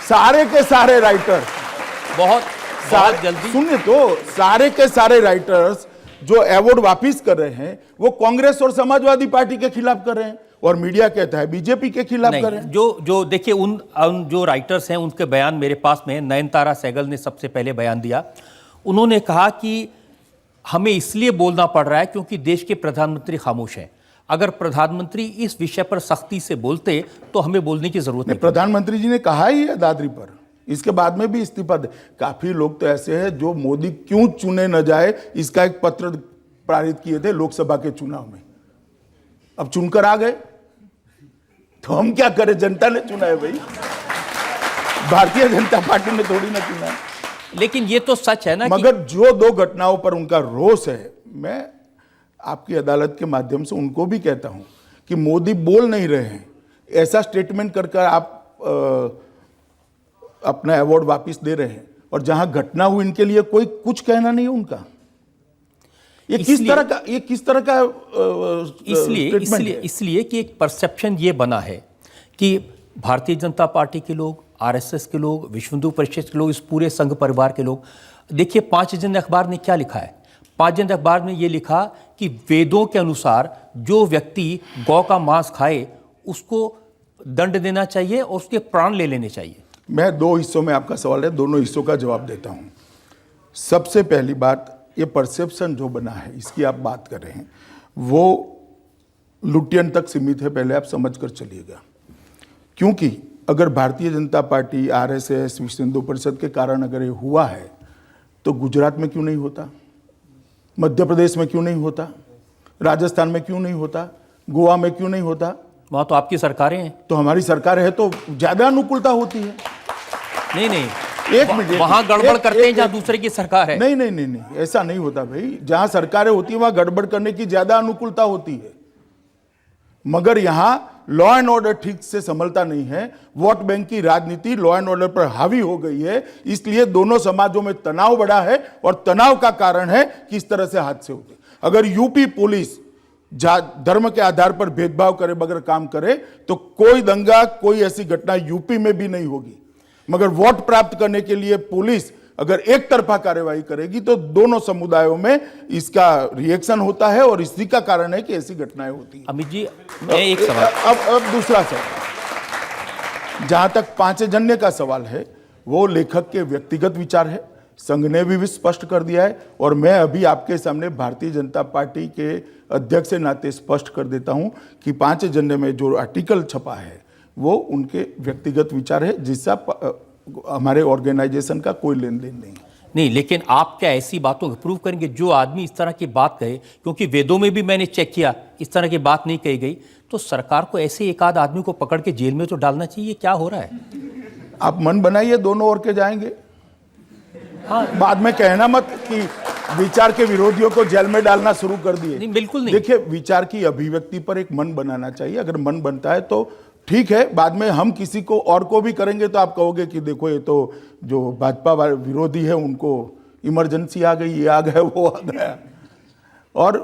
Speaker 5: सारे के सारे राइटर
Speaker 2: बहुत जल्दी
Speaker 5: सुनिए तो, सारे के सारे राइटर्स जो अवार्ड वापिस कर रहे हैं वो कांग्रेस और समाजवादी पार्टी के खिलाफ कर रहे हैं, और मीडिया कहता है बीजेपी के खिलाफ कर रहे हैं।
Speaker 2: जो देखिए, उन जो राइटर्स हैं उनके बयान मेरे पास में, नयनतारा सहगल ने सबसे पहले बयान दिया। उन्होंने कहा कि हमें इसलिए बोलना पड़ रहा है क्योंकि देश के प्रधानमंत्री खामोश हैं। अगर प्रधानमंत्री इस विषय पर सख्ती से बोलते तो हमें बोलने की जरूरत नहीं।
Speaker 5: प्रधानमंत्री जी ने कहा ही है दादरी पर, इसके बाद में भी इस्तीफा दे। काफी लोग तो ऐसे हैं जो मोदी क्यों चुने न जाए इसका एक पत्र पारित किए थे लोकसभा के चुनाव में, अब चुनकर आ गए तो हम क्या करें, जनता ने चुना है भाई, भारतीय जनता पार्टी ने थोड़ी ना चुना है।
Speaker 2: लेकिन ये तो सच है ना
Speaker 5: मगर जो दो घटनाओं पर उनका रोष है, मैं आपकी अदालत के माध्यम से उनको भी कहता हूं कि मोदी बोल नहीं रहे हैं, ऐसा स्टेटमेंट कर आप अपना अवार्ड वापस दे रहे हैं, और जहां घटना हुई इनके लिए कोई कुछ कहना नहीं है उनका। ये किस तरह का
Speaker 2: इसलिए कि एक परसेप्शन ये बना है कि भारतीय जनता पार्टी के लोग, आरएसएस के लोग, विश्व हिंदू परिषद के लोग, इस पूरे संघ परिवार के लोग, देखिए 5 जनवरी अखबार ने क्या लिखा है। 5 जनवरी अखबार में ये लिखा कि वेदों के अनुसार जो व्यक्ति गौ का मांस खाए उसको दंड देना चाहिए और उसके प्राण ले लेने चाहिए।
Speaker 5: मैं 2 हिस्सों में आपका सवाल है, दोनों हिस्सों का जवाब देता हूं। सबसे पहली बात, ये परसेप्शन जो बना है, इसकी आप बात कर रहे हैं, वो लुटियन तक सीमित है, पहले आप समझ कर चलिएगा। क्योंकि अगर भारतीय जनता पार्टी, आरएसएस, विश्व हिंदू परिषद के कारण अगर ये हुआ है, तो गुजरात में क्यों नहीं होता, मध्य प्रदेश में क्यों नहीं होता, राजस्थान में क्यों नहीं होता, गोवा में क्यों नहीं होता?
Speaker 2: वहां तो आपकी सरकारें हैं।
Speaker 5: तो हमारी सरकार है तो ज्यादा अनुकूलता होती है।
Speaker 2: नहीं,
Speaker 5: एक मिनट,
Speaker 2: वहां गड़बड़ करते हैं जहां दूसरे की सरकार है।
Speaker 5: नहीं, ऐसा नहीं होता भाई। जहां सरकारें होती है वहां गड़बड़ करने की ज्यादा अनुकूलता होती है, मगर यहां लॉ एंड ऑर्डर ठीक से संभलता नहीं है। वोट बैंक की राजनीति लॉ एंड ऑर्डर पर हावी हो गई है, इसलिए दोनों समाजों में तनाव बढ़ा है, और तनाव का कारण है कि इस तरह से हादसे होते। अगर यूपी पुलिस धर्म के आधार पर भेदभाव करे बगैर काम करे तो कोई दंगा, कोई ऐसी घटना यूपी में भी नहीं होगी। मगर वोट प्राप्त करने के लिए पुलिस अगर एक तरफा कार्यवाही करेगी तो दोनों समुदायों में इसका रिएक्शन होता है, और इसी का कारण है कि ऐसी घटनाएं होती हैं।
Speaker 2: अमित जी, मैं एक सवाल,
Speaker 5: अब दूसरा सवाल, जहां तक पांचजन्य का सवाल है, वो लेखक के व्यक्तिगत विचार है, संघ ने भी स्पष्ट कर दिया है, और मैं अभी आपके सामने भारतीय जनता पार्टी के अध्यक्ष के नाते स्पष्ट कर देता हूं कि पांचजन्य में जो आर्टिकल छपा है वो उनके व्यक्तिगत विचार है, जिससे हमारे ऑर्गेनाइजेशन का कोई लेन देन नहीं।
Speaker 2: लेकिन आप क्या ऐसी बातों को प्रूव करेंगे जो आदमी इस तरह की बात कहे, क्योंकि वेदों में भी मैंने चेक किया इस तरह की बात नहीं कही गई, तो सरकार को ऐसे एक आध आदमी को पकड़ के जेल में तो डालना चाहिए। क्या हो रहा है?
Speaker 5: आप मन बनाइए, दोनों ओर के जाएंगे। हाँ, बाद में कहना मत कि विचार के विरोधियों को जेल में डालना शुरू कर दिए।
Speaker 2: नहीं, बिल्कुल नहीं।
Speaker 5: देखिए, विचार की अभिव्यक्ति पर एक मन बनाना चाहिए। अगर मन बनता है तो ठीक है, बाद में हम किसी को और को भी करेंगे तो आप कहोगे कि देखो ये तो जो भाजपा विरोधी है उनको इमरजेंसी आ गई, ये आ गया, वो आ गया। और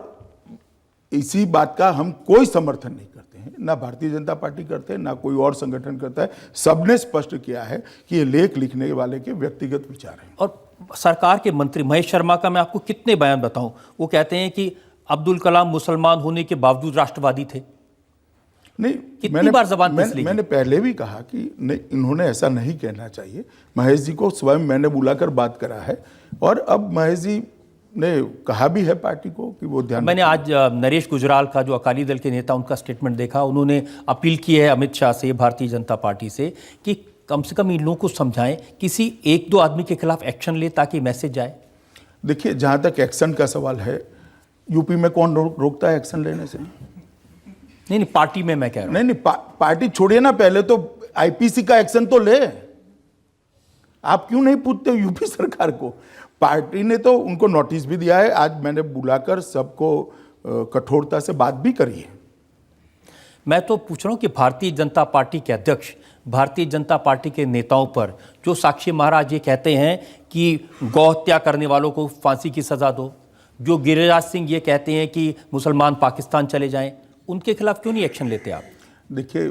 Speaker 5: इसी बात का हम कोई समर्थन नहीं करते हैं, ना भारतीय जनता पार्टी करते हैं, ना कोई और संगठन करता है। सबने स्पष्ट किया है कि ये लेख लिखने वाले के व्यक्तिगत विचार हैं।
Speaker 2: और सरकार के मंत्री महेश शर्मा का मैं आपको कितने बयान बताऊं, वो कहते हैं कि अब्दुल कलाम मुसलमान होने के बावजूद राष्ट्रवादी थे।
Speaker 5: नहीं,
Speaker 2: कितनी बार जबान पिस ली?
Speaker 5: मैंने पहले भी कहा कि नहीं, इन्होंने ऐसा नहीं कहना चाहिए। महेश जी को स्वयं मैंने बुलाकर बात करा है, और अब महेश जी ने कहा भी है पार्टी को कि वो ध्यान।
Speaker 2: मैंने आज नरेश गुजराल का, जो अकाली दल के नेता, उनका स्टेटमेंट देखा। उन्होंने अपील की है अमित शाह से, भारतीय जनता पार्टी से, कि कम से कम इन लोगों को समझाएं, किसी 1-2 आदमी के खिलाफ एक्शन ले ताकि मैसेज जाए।
Speaker 5: देखिए, जहां तक एक्शन का सवाल है, यूपी में कौन रोकता है एक्शन लेने से?
Speaker 2: नहीं, पार्टी में मैं कह रहा हूं।
Speaker 5: नहीं, पार्टी छोड़िए ना, पहले तो आईपीसी का एक्शन तो ले। आप क्यों नहीं पूछते यूपी सरकार को? पार्टी ने तो उनको नोटिस भी दिया है। आज मैंने बुलाकर सबको कठोरता से बात भी करी है।
Speaker 2: मैं तो पूछ रहा हूं कि भारतीय जनता पार्टी के अध्यक्ष, भारतीय जनता पार्टी के नेताओं पर जो साक्षी महाराज ये कहते हैं कि गौ हत्या करने वालों को फांसी की सजा दो, जो गिरिराज सिंह ये कहते हैं कि मुसलमान पाकिस्तान चले जाएं, उनके खिलाफ क्यों नहीं एक्शन लेते आप?
Speaker 5: देखिए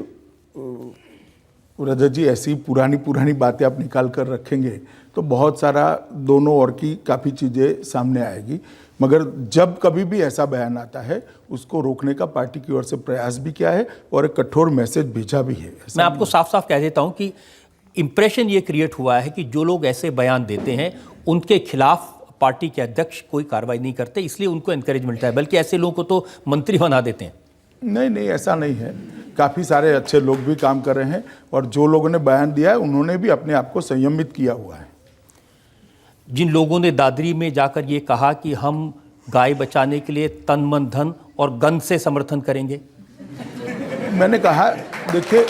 Speaker 5: रजत जी, ऐसी पुरानी बातें आप निकाल कर रखेंगे तो बहुत सारा दोनों ओर की काफ़ी चीज़ें सामने आएगी। मगर जब कभी भी ऐसा बयान आता है, उसको रोकने का पार्टी की ओर से प्रयास भी किया है और एक कठोर मैसेज भेजा भी है।
Speaker 2: मैं आपको साफ साफ कह देता हूं कि इंप्रेशन ये क्रिएट हुआ है कि जो लोग ऐसे बयान देते हैं उनके खिलाफ पार्टी के अध्यक्ष कोई कार्रवाई नहीं करते, इसलिए उनको एनकरेज मिलता है, बल्कि ऐसे लोगों को तो मंत्री बना देते हैं।
Speaker 5: नहीं, ऐसा नहीं है। काफ़ी सारे अच्छे लोग भी काम कर रहे हैं, और जो लोगों ने बयान दिया है उन्होंने भी अपने आप को संयमित किया हुआ है।
Speaker 2: जिन लोगों ने दादरी में जाकर ये कहा कि हम गाय बचाने के लिए तन मन धन और गन से समर्थन करेंगे,
Speaker 5: मैंने कहा, देखिए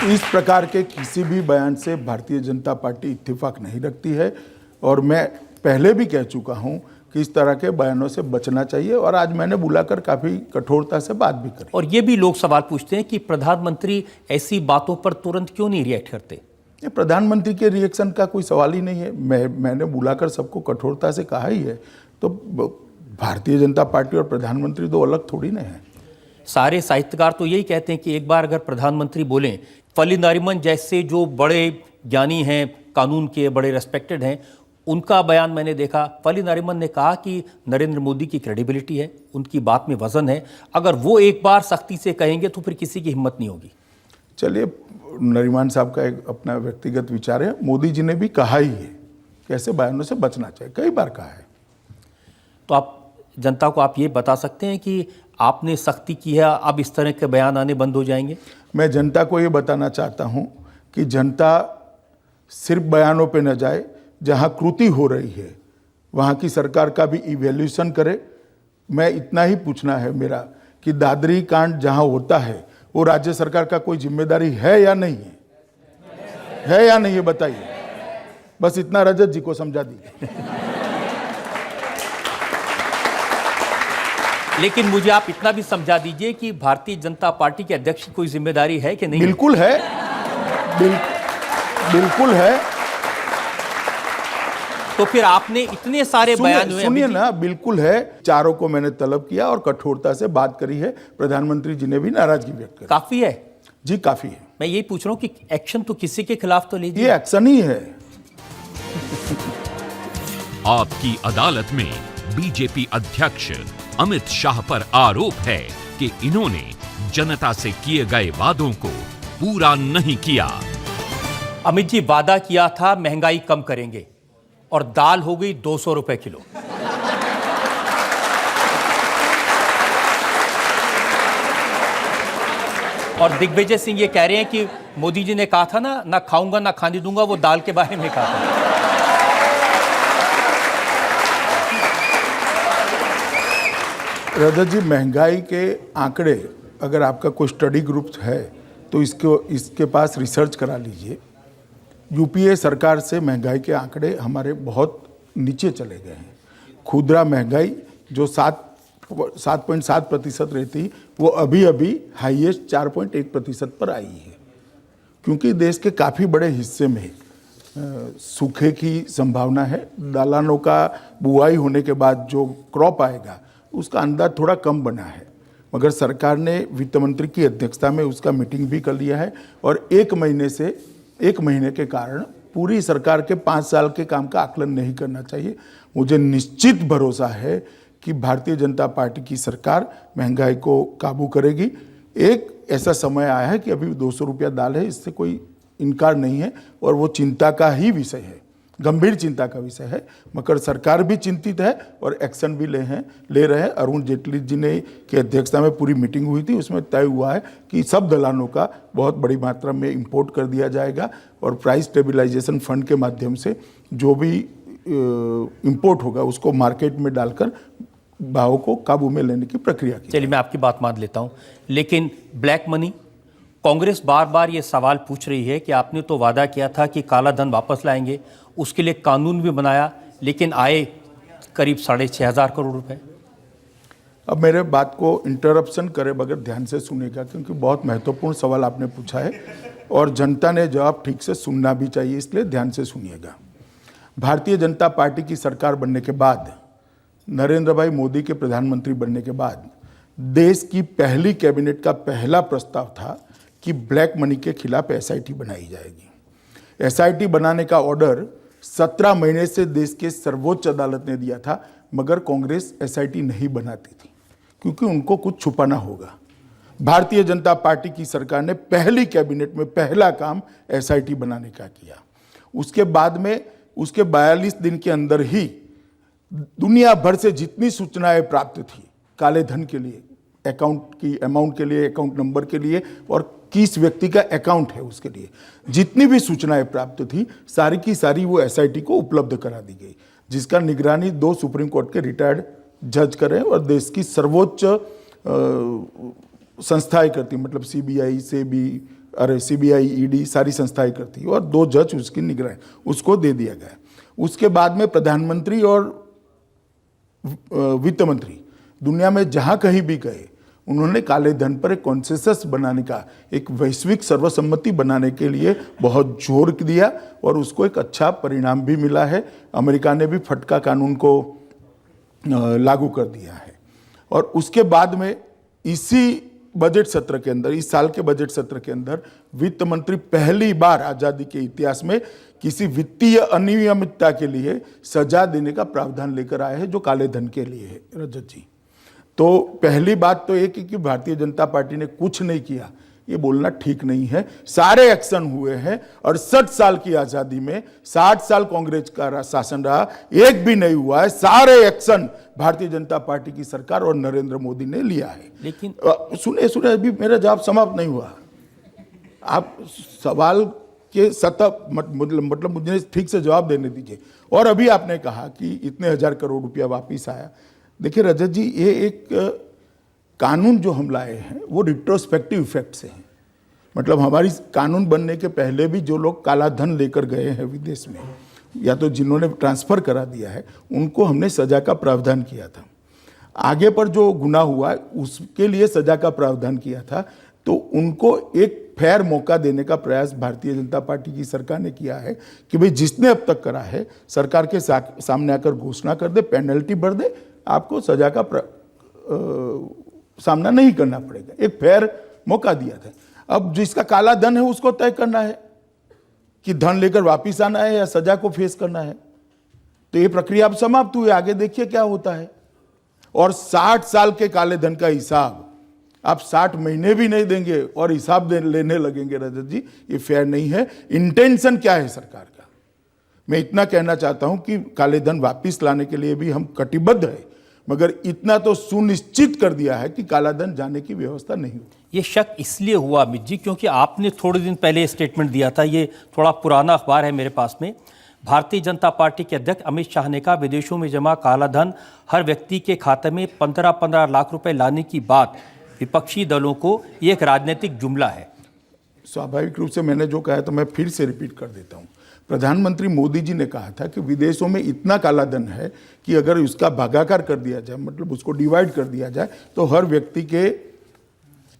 Speaker 5: इस प्रकार के किसी भी बयान से भारतीय जनता पार्टी इत्तेफाक नहीं रखती है और मैं पहले भी कह चुका हूं कि इस तरह के बयानों से बचना चाहिए और आज मैंने बुलाकर काफी कठोरता से बात भी करी।
Speaker 2: और ये भी लोग सवाल पूछते हैं कि प्रधानमंत्री ऐसी बातों पर तुरंत क्यों नहीं रिएक्ट करते?
Speaker 5: ये प्रधानमंत्री के रिएक्शन का कोई सवाल ही नहीं है। मैंने बुलाकर सबको कठोरता से कहा ही है। तो भारतीय जनता पार्टी और प्रधानमंत्री दो अलग थोड़ी ना है।
Speaker 2: सारे साहित्यकार तो यही कहते हैं कि एक बार अगर प्रधानमंत्री बोलें, फली नरीमन जैसे जो बड़े ज्ञानी हैं, कानून के बड़े रेस्पेक्टेड हैं, उनका बयान मैंने देखा। फली नरीमन ने कहा कि नरेंद्र मोदी की क्रेडिबिलिटी है, उनकी बात में वजन है, अगर वो एक बार सख्ती से कहेंगे तो फिर किसी की हिम्मत नहीं होगी।
Speaker 5: चलिए, नरीमन साहब का एक अपना व्यक्तिगत विचार है। मोदी जी ने भी कहा ही है कि ऐसे बयानों से बचना चाहिए, कई बार कहा है।
Speaker 2: तो आप जनता को आप ये बता सकते हैं कि आपने सख्ती की है, अब इस तरह के बयान आने बंद हो जाएंगे?
Speaker 5: मैं जनता को ये बताना चाहता हूँ कि जनता सिर्फ बयानों पे न जाए, जहाँ कृति हो रही है वहाँ की सरकार का भी इवैल्यूएशन करे। मैं इतना ही पूछना है मेरा कि दादरी कांड जहाँ होता है वो राज्य सरकार का कोई जिम्मेदारी है या नहीं है या नहीं है, बताइए। बस इतना रजत जी को समझा दीजिए।
Speaker 2: लेकिन मुझे आप इतना भी समझा दीजिए कि भारतीय जनता पार्टी के अध्यक्ष की कोई जिम्मेदारी है कि नहीं?
Speaker 5: बिल्कुल है, बिल्कुल है।
Speaker 2: तो फिर आपने इतने सारे बयान हुए,
Speaker 5: सुनिए ना, बिल्कुल है। चारों को मैंने तलब किया और कठोरता से बात करी है। प्रधानमंत्री जी ने भी नाराजगी व्यक्त करी।
Speaker 2: काफी है
Speaker 5: जी, काफी है।
Speaker 2: मैं यही पूछ रहा हूं कि एक्शन तो किसी के खिलाफ तो लीजिए।
Speaker 5: ये एक्शन ही है।
Speaker 4: आपकी अदालत में बीजेपी अध्यक्ष अमित शाह पर आरोप है कि इन्होंने जनता से किए गए वादों को पूरा नहीं किया।
Speaker 2: अमित जी, वादा किया था महंगाई कम करेंगे और दाल हो गई 200 रुपए किलो। और दिग्विजय सिंह ये कह रहे हैं कि मोदी जी ने कहा था ना खाऊंगा ना खाने दूंगा, वो दाल के बारे में कहा था।
Speaker 5: रजत जी, महंगाई के आंकड़े अगर आपका कोई स्टडी ग्रुप है तो इसके पास रिसर्च करा लीजिए। यूपीए सरकार से महंगाई के आंकड़े हमारे बहुत नीचे चले गए हैं। खुदरा महंगाई जो 7.7% रहती, वो अभी हाईएस्ट 4.1% पर आई है, क्योंकि देश के काफ़ी बड़े हिस्से में सूखे की संभावना है। दालानों का बुआई होने के बाद जो क्रॉप आएगा उसका अंदाज थोड़ा कम बना है, मगर सरकार ने वित्त मंत्री की अध्यक्षता में उसका मीटिंग भी कर लिया है और एक महीने के कारण पूरी सरकार के 5 साल के काम का आकलन नहीं करना चाहिए। मुझे निश्चित भरोसा है कि भारतीय जनता पार्टी की सरकार महंगाई को काबू करेगी। एक ऐसा समय आया है कि अभी 200 रुपया दाल है, इससे कोई इनकार नहीं है और वो चिंता का ही विषय है, गंभीर चिंता का विषय है। मगर सरकार भी चिंतित है और एक्शन भी ले रहे हैं। अरुण जेटली जी ने की अध्यक्षता में पूरी मीटिंग हुई थी, उसमें तय हुआ है कि सब दलालों का बहुत बड़ी मात्रा में इंपोर्ट कर दिया जाएगा और प्राइस स्टेबलाइजेशन फंड के माध्यम से जो भी इंपोर्ट होगा उसको मार्केट में डालकर भाव को काबू में लेने की प्रक्रिया की।
Speaker 2: चलिए, मैं आपकी बात मान लेता हूं, लेकिन ब्लैक मनी, कांग्रेस बार बार ये सवाल पूछ रही है कि आपने तो वादा किया था कि काला धन वापस लाएंगे, उसके लिए कानून भी बनाया, लेकिन आए करीब 6,500 करोड़ रुपए।
Speaker 5: अब मेरे बात को इंटरप्शन करे बगैर ध्यान से सुनेगा, क्योंकि बहुत महत्वपूर्ण सवाल आपने पूछा है और जनता ने जवाब ठीक से सुनना भी चाहिए, इसलिए ध्यान से सुनिएगा। भारतीय जनता पार्टी की सरकार बनने के बाद, नरेंद्र भाई मोदी के प्रधानमंत्री बनने के बाद, देश की पहली कैबिनेट का पहला प्रस्ताव था कि ब्लैक मनी के खिलाफ एसआईटी बनाई जाएगी। एसआईटी बनाने का ऑर्डर 17 महीने से देश के सर्वोच्च अदालत ने दिया था, मगर कांग्रेस एसआईटी नहीं बनाती थी क्योंकि उनको कुछ छुपाना होगा। भारतीय जनता पार्टी की सरकार ने पहली कैबिनेट में पहला काम एसआईटी बनाने का किया। उसके बाद में उसके 42 दिन के अंदर ही दुनिया भर से जितनी सूचनाएं प्राप्त थी काले धन के लिए, अकाउंट की अमाउंट के लिए, अकाउंट नंबर के लिए और किस व्यक्ति का अकाउंट है उसके लिए, जितनी भी सूचनाएं प्राप्त थी सारी की सारी वो एसआईटी को उपलब्ध करा दी गई, जिसका निगरानी 2 सुप्रीम कोर्ट के रिटायर्ड जज करें और देश की सर्वोच्च संस्थाएं करती, मतलब सीबीआई से भी, सीबीआई, ईडी सारी संस्थाएं करती, और 2 जज उसकी निगरानी, उसको दे दिया गया। उसके बाद में प्रधानमंत्री और वित्त मंत्री दुनिया में जहां कहीं भी गए, उन्होंने काले धन पर एक कॉन्सेंसस बनाने का, एक वैश्विक सर्वसम्मति बनाने के लिए बहुत जोर दिया, और उसको एक अच्छा परिणाम भी मिला है। अमेरिका ने भी फटका कानून को लागू कर दिया है। और उसके बाद में इसी बजट सत्र के अंदर, इस साल के बजट सत्र के अंदर, वित्त मंत्री पहली बार आजादी के इतिहास में किसी वित्तीय अनियमितता के लिए सजा देने का प्रावधान लेकर आए हैं, जो काले धन के लिए है। रजत जी, तो पहली बात तो एक है कि भारतीय जनता पार्टी ने कुछ नहीं किया, ये बोलना ठीक नहीं है। सारे एक्शन हुए हैं, और 60 साल की आजादी में 60 साल कांग्रेस का शासन रहा, एक भी नहीं हुआ है। सारे एक्शन भारतीय जनता पार्टी की सरकार और नरेंद्र मोदी ने लिया है।
Speaker 2: लेकिन
Speaker 5: सुने अभी मेरा जवाब समाप्त नहीं हुआ। आप सवाल के मतलब मुझे ठीक से जवाब देने दीजिए। और अभी आपने कहा कि इतने 1000 करोड़ रुपया वापिस आया। देखिए रजत जी, ये एक कानून जो हम लाए हैं वो रिट्रोस्पेक्टिव इफेक्ट से है। मतलब हमारी कानून बनने के पहले भी जो लोग काला धन लेकर गए हैं विदेश में, या तो जिन्होंने ट्रांसफर करा दिया है, उनको हमने सजा का प्रावधान किया था। आगे पर जो गुनाह हुआ उसके लिए सजा का प्रावधान किया था, तो उनको एक फेयर मौका देने का प्रयास भारतीय जनता पार्टी की सरकार ने किया है कि भाई जिसने अब तक करा है, सरकार के सामने आकर घोषणा कर दे, पेनल्टी भर दे, आपको सजा का सामना नहीं करना पड़ेगा। एक फेयर मौका दिया था। अब जिसका काला धन है उसको तय करना है कि धन लेकर वापिस आना है या सजा को फेस करना है। तो ये प्रक्रिया अब समाप्त हुई, आगे देखिए क्या होता है। और 60 साल के काले धन का हिसाब आप 60 महीने भी नहीं देंगे और हिसाब लेने लगेंगे रजत जी, ये फेयर नहीं है। इंटेंशन क्या है सरकार का? मैं इतना कहना चाहता हूं कि काले धन वापिस लाने के लिए भी हम कटिबद्ध है, मगर इतना तो सुनिश्चित कर दिया है कि काला धन जाने की व्यवस्था नहीं होगी।
Speaker 2: ये शक इसलिए हुआ अमित जी क्योंकि आपने थोड़े दिन पहले स्टेटमेंट दिया था, ये थोड़ा पुराना अखबार है मेरे पास में। भारतीय जनता पार्टी के अध्यक्ष अमित शाह ने कहा, विदेशों में जमा काला धन हर व्यक्ति के खाते में 15-15 लाख रुपए लाने की बात विपक्षी दलों को ये एक राजनीतिक जुमला है।
Speaker 5: स्वाभाविक रूप से मैंने जो कहा तो मैं फिर से रिपीट कर देता हूं। प्रधानमंत्री मोदी जी ने कहा था कि विदेशों में इतना काला धन है कि अगर उसका भागाकार कर दिया जाए, मतलब उसको डिवाइड कर दिया जाए, तो हर व्यक्ति के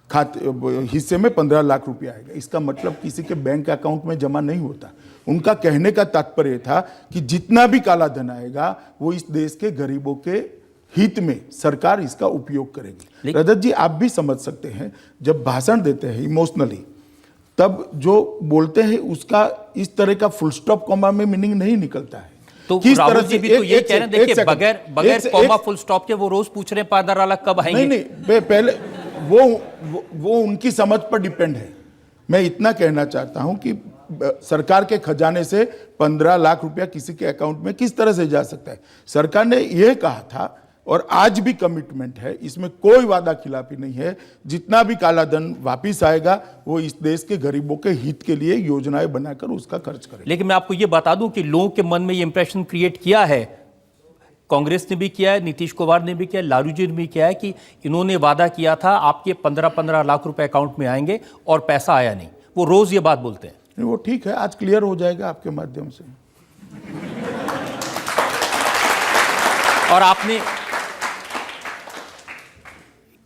Speaker 5: खाते हिस्से में 15 लाख रुपया आएगा। इसका मतलब किसी के बैंक अकाउंट में जमा नहीं होता। उनका कहने का तात्पर्य था कि जितना भी काला धन आएगा वो इस देश के गरीबों के हित में सरकार इसका उपयोग करेगी। रजत जी, आप भी समझ सकते हैं, जब भाषण देते हैं इमोशनली, तब जो बोलते हैं उसका इस तरह का फुल स्टॉप कॉमा में मीनिंग नहीं निकलता है।
Speaker 2: तो राहुल जी भी तो ये कह रहे हैं, देखिए बगैर कॉमा फुल स्टॉप के वो रोज पूछ रहे हैं 15 लाख कब आएंगे।
Speaker 5: नहीं, पहले वो उनकी समझ पर डिपेंड है। मैं इतना कहना चाहता हूं कि सरकार के खजाने से 15 लाख रुपया किसी के अकाउंट में किस तरह से जा सकता है। सरकार ने यह कहा था और आज भी कमिटमेंट है, इसमें कोई वादा खिलाफी नहीं है, जितना भी काला धन वापिस आएगा वो इस देश के गरीबों के हित के लिए योजनाएं बनाकर उसका खर्च करेगा।
Speaker 2: लेकिन मैं आपको ये बता दूं कि लोगों के मन में ये इंप्रेशन क्रिएट किया है, कांग्रेस ने भी किया है, नीतीश कुमार ने भी किया है, लालू जी ने भी किया है कि इन्होंने वादा किया था आपके 15-15 लाख रुपए अकाउंट में आएंगे और पैसा आया नहीं। वो रोज ये बात बोलते हैं।
Speaker 5: वो ठीक है, आज क्लियर हो जाएगा आपके माध्यम से।
Speaker 2: और आपने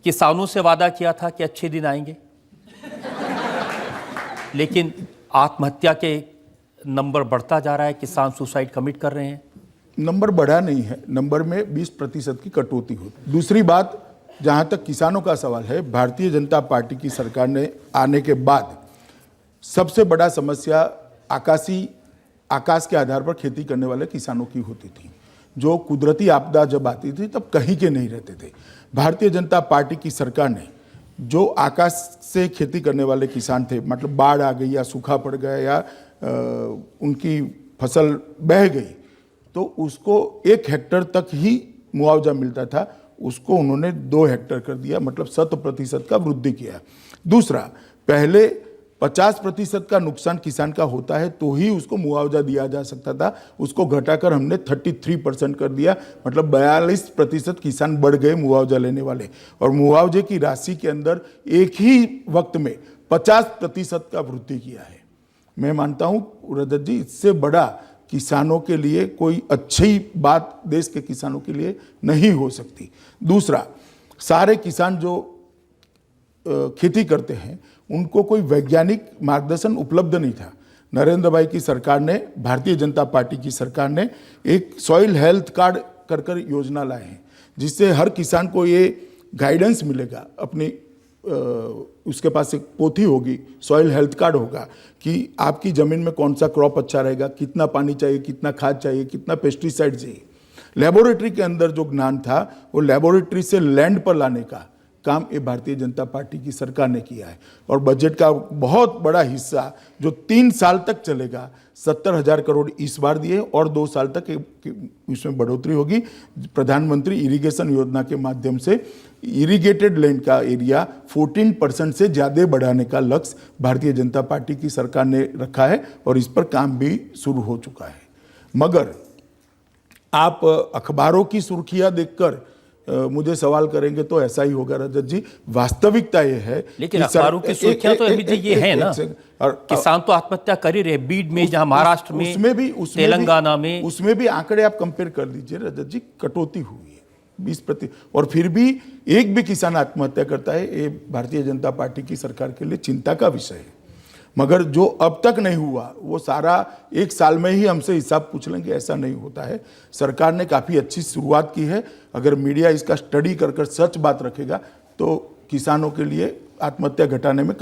Speaker 2: किसानों से वादा किया था कि अच्छे दिन आएंगे, लेकिन आत्महत्या के नंबर बढ़ता जा रहा है, किसान सुसाइड कमिट कर रहे हैं।
Speaker 5: नंबर बढ़ा नहीं है, नंबर में 20% की कटौती हुई। दूसरी बात, जहां तक किसानों का सवाल है, भारतीय जनता पार्टी की सरकार ने आने के बाद सबसे बड़ा समस्या आकाश के आधार पर खेती करने वाले किसानों की होती थी। जो कुदरती आपदा जब आती थी तब कहीं के नहीं रहते थे। भारतीय जनता पार्टी की सरकार ने जो आकाश से खेती करने वाले किसान थे, मतलब बाढ़ आ गई या सूखा पड़ गया या उनकी फसल बह गई, तो उसको 1 हेक्टेयर तक ही मुआवजा मिलता था, उसको उन्होंने 2 हेक्टेयर कर दिया, मतलब 100% का वृद्धि किया। दूसरा, पहले 50% का नुकसान किसान का होता है तो ही उसको मुआवजा दिया जा सकता था, उसको घटाकर हमने 33% कर दिया, मतलब 42% किसान बढ़ गए मुआवजा लेने वाले। और मुआवजे की राशि के अंदर एक ही वक्त में 50% का वृद्धि किया है। मैं मानता हूं रजत जी, इससे बड़ा किसानों के लिए कोई अच्छी बात देश के किसानों के लिए नहीं हो सकती। दूसरा, सारे किसान जो खेती करते हैं उनको कोई वैज्ञानिक मार्गदर्शन उपलब्ध नहीं था। नरेंद्र भाई की सरकार ने, भारतीय जनता पार्टी की सरकार ने एक सॉइल हेल्थ कार्ड कर योजना लाए हैं, जिससे हर किसान को ये गाइडेंस मिलेगा। अपनी उसके पास एक पोथी होगी, सॉइल हेल्थ कार्ड होगा कि आपकी ज़मीन में कौन सा क्रॉप अच्छा रहेगा, कितना पानी चाहिए, कितना खाद चाहिए, कितना पेस्टिसाइड चाहिए। लेबोरेटरी के अंदर जो ज्ञान था वो लेबोरेटरी से लैंड पर लाने का काम ये भारतीय जनता पार्टी की सरकार ने किया है। और बजट का बहुत बड़ा हिस्सा जो 3 साल तक चलेगा, 70,000 करोड़ इस बार दिए और 2 साल तक इसमें बढ़ोतरी होगी। प्रधानमंत्री इरिगेशन योजना के माध्यम से इरिगेटेड लैंड का एरिया 14% से ज़्यादा बढ़ाने का लक्ष्य भारतीय जनता पार्टी की सरकार ने रखा है और इस पर काम भी शुरू हो चुका है। मगर आप अखबारों की सुर्खियां देखकर मुझे सवाल करेंगे तो ऐसा ही होगा रजत जी। वास्तविकता ये है,
Speaker 2: लेकिन अखबारों की सुर्खियां तो अभी ये है ना, किसान तो आत्महत्या कर ही रहे, बीड में, जहां महाराष्ट्र में, तेलंगाना में,
Speaker 5: उसमें भी आंकड़े आप कंपेयर कर लीजिए रजत जी, कटौती हुई है 20%। और फिर भी एक भी किसान आत्महत्या करता है, ये भारतीय जनता पार्टी की सरकार के लिए चिंता का विषय है। मगर जो अब तक नहीं हुआ वो सारा 1 साल में ही हमसे हिसाब पूछ लेंगे, ऐसा नहीं होता है। सरकार ने काफ़ी अच्छी शुरुआत की है। अगर मीडिया इसका स्टडी कर सच बात रखेगा तो किसानों के लिए आत्महत्या घटाने में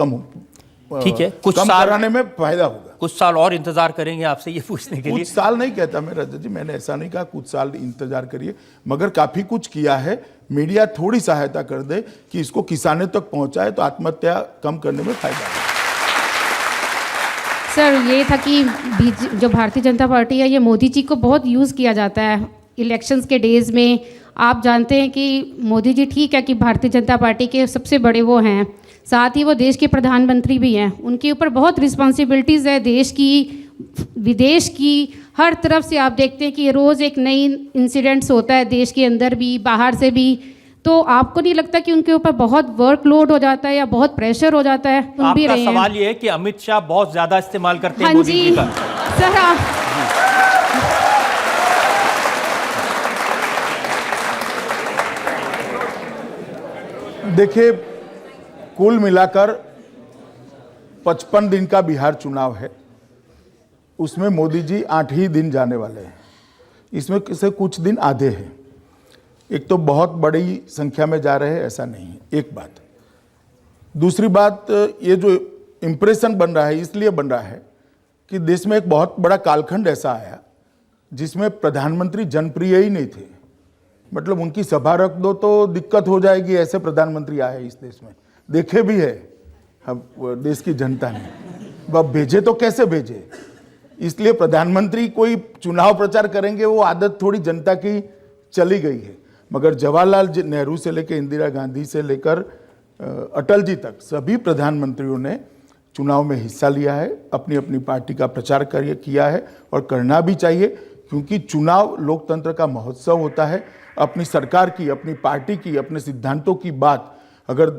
Speaker 2: ठीक है, कुछ
Speaker 5: कम
Speaker 2: साल
Speaker 5: कराने में फायदा होगा।
Speaker 2: कुछ साल और इंतजार करेंगे आपसे ये पूछने के लिए।
Speaker 5: कुछ साल नहीं कहता मैं रजत जी, मैंने ऐसा नहीं कहा कुछ साल इंतजार करिए, मगर काफ़ी कुछ किया है। मीडिया थोड़ी सहायता कर दे कि इसको किसानों तक पहुँचाए तो आत्महत्या कम करने में फायदा होगा।
Speaker 8: सर, ये था कि जो भारतीय जनता पार्टी है, ये मोदी जी को बहुत यूज़ किया जाता है इलेक्शंस के डेज में। आप जानते हैं कि मोदी जी ठीक है कि भारतीय जनता पार्टी के सबसे बड़े वो हैं, साथ ही वो देश के प्रधानमंत्री भी हैं। उनके ऊपर बहुत रिस्पॉन्सिबिलिटीज़ है, देश की, विदेश की, हर तरफ से। आप देखते हैं कि रोज़ एक नई इंसिडेंट्स होता है, देश के अंदर भी, बाहर से भी। तो आपको नहीं लगता कि उनके ऊपर बहुत वर्कलोड हो जाता है या बहुत प्रेशर हो जाता है? सुन भी रहे हैं।
Speaker 2: आपका सवाल ये है कि अमित शाह बहुत ज्यादा इस्तेमाल करते हैं
Speaker 8: हाँ
Speaker 2: मोदी जी का।
Speaker 8: सर,
Speaker 5: देखिए, कुल मिलाकर 55 दिन का बिहार चुनाव है, उसमें मोदी जी 8 ही दिन जाने वाले हैं। इसमें से कुछ दिन आधे हैं। एक तो बहुत बड़ी संख्या में जा रहे हैं ऐसा नहीं है, एक बात। दूसरी बात, ये जो इम्प्रेशन बन रहा है इसलिए बन रहा है कि देश में एक बहुत बड़ा कालखंड ऐसा आया जिसमें प्रधानमंत्री जनप्रिय ही नहीं थे। मतलब उनकी सभा रख दो तो दिक्कत हो जाएगी, ऐसे प्रधानमंत्री आए इस देश में। देखे भी है अब देश की जनता ने, अब भेजे तो कैसे भेजे। इसलिए प्रधानमंत्री कोई चुनाव प्रचार करेंगे वो आदत थोड़ी जनता की चली गई है। मगर जवाहरलाल नेहरू से लेकर इंदिरा गांधी से लेकर अटल जी तक सभी प्रधानमंत्रियों ने चुनाव में हिस्सा लिया है, अपनी अपनी पार्टी का प्रचार किया है और करना भी चाहिए, क्योंकि चुनाव लोकतंत्र का महोत्सव होता है। अपनी सरकार की, अपनी पार्टी की, अपने सिद्धांतों की बात अगर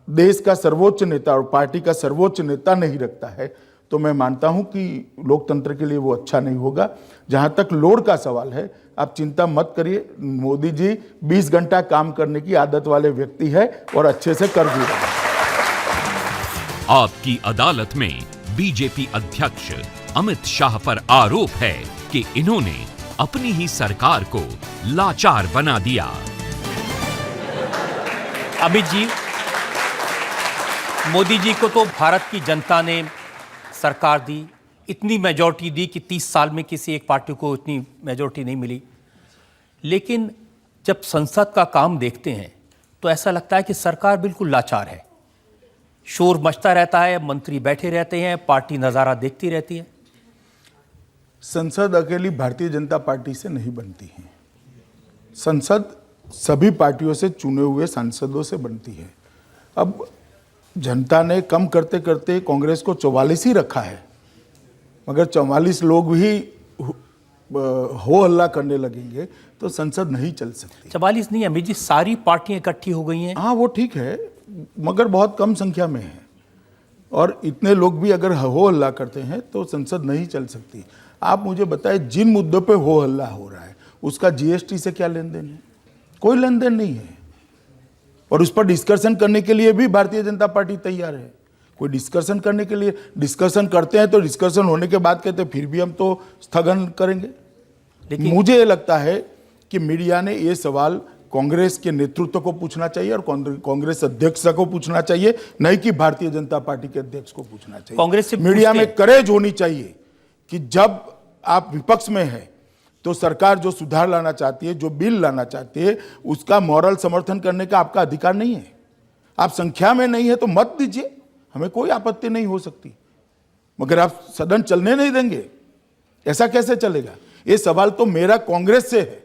Speaker 5: देश का सर्वोच्च नेता और पार्टी का सर्वोच्च नेता नहीं रखता है तो मैं मानता हूं कि लोकतंत्र के लिए वो अच्छा नहीं होगा। जहां तक लोड का सवाल है, आप चिंता मत करिए, मोदी जी 20 घंटा काम करने की आदत वाले व्यक्ति है और अच्छे से कर भी रहे हैं।
Speaker 4: आपकी अदालत में बीजेपी अध्यक्ष अमित शाह पर आरोप है कि इन्होंने अपनी ही सरकार को लाचार बना दिया।
Speaker 2: अमित जी, मोदी जी को तो भारत की जनता ने सरकार दी, इतनी मेजॉरिटी दी कि 30 साल में किसी एक पार्टी को इतनी मेजॉरिटी नहीं मिली। लेकिन जब संसद का काम देखते हैं तो ऐसा लगता है कि सरकार बिल्कुल लाचार है। शोर मचता रहता है, मंत्री बैठे रहते हैं, पार्टी नज़ारा देखती रहती है।
Speaker 5: संसद अकेली भारतीय जनता पार्टी से नहीं बनती है। संसद सभी पार्टियों से चुने हुए सांसदों से बनती है। अब जनता ने कम करते करते कांग्रेस को 44 ही रखा है, मगर 44 लोग भी हो हल्ला करने लगेंगे तो संसद नहीं चल सकती।
Speaker 2: 44 नहीं अमित जी, सारी पार्टियां इकट्ठी हो गई हैं।
Speaker 5: हाँ वो ठीक है, मगर बहुत कम संख्या में है, और इतने लोग भी अगर हो हल्ला करते हैं तो संसद नहीं चल सकती। आप मुझे बताएं, जिन मुद्दों पे हो हल्ला हो रहा है उसका जीएसटी से क्या लेन देन है? कोई लेन देन नहीं है। और उस पर डिस्कशन करने के लिए भी भारतीय जनता पार्टी तैयार है। कोई डिस्कशन करने के लिए डिस्कशन करते हैं तो डिस्कशन होने के बाद कहते हैं फिर भी हम तो स्थगन करेंगे। लेकिन मुझे ये लगता है कि मीडिया ने ये सवाल कांग्रेस के नेतृत्व को पूछना चाहिए और कांग्रेस अध्यक्ष को पूछना चाहिए, नहीं कि भारतीय जनता पार्टी के अध्यक्ष को पूछना चाहिए।
Speaker 2: कांग्रेस से
Speaker 5: मीडिया में करेज होनी चाहिए कि जब आप विपक्ष में हैं तो सरकार जो सुधार लाना चाहती है, जो बिल लाना चाहती है, उसका मॉरल समर्थन करने का आपका अधिकार नहीं है। आप संख्या में नहीं है तो मत दीजिए, हमें कोई आपत्ति नहीं हो सकती, मगर आप सदन चलने नहीं देंगे, ऐसा कैसे चलेगा? ये सवाल तो मेरा कांग्रेस से है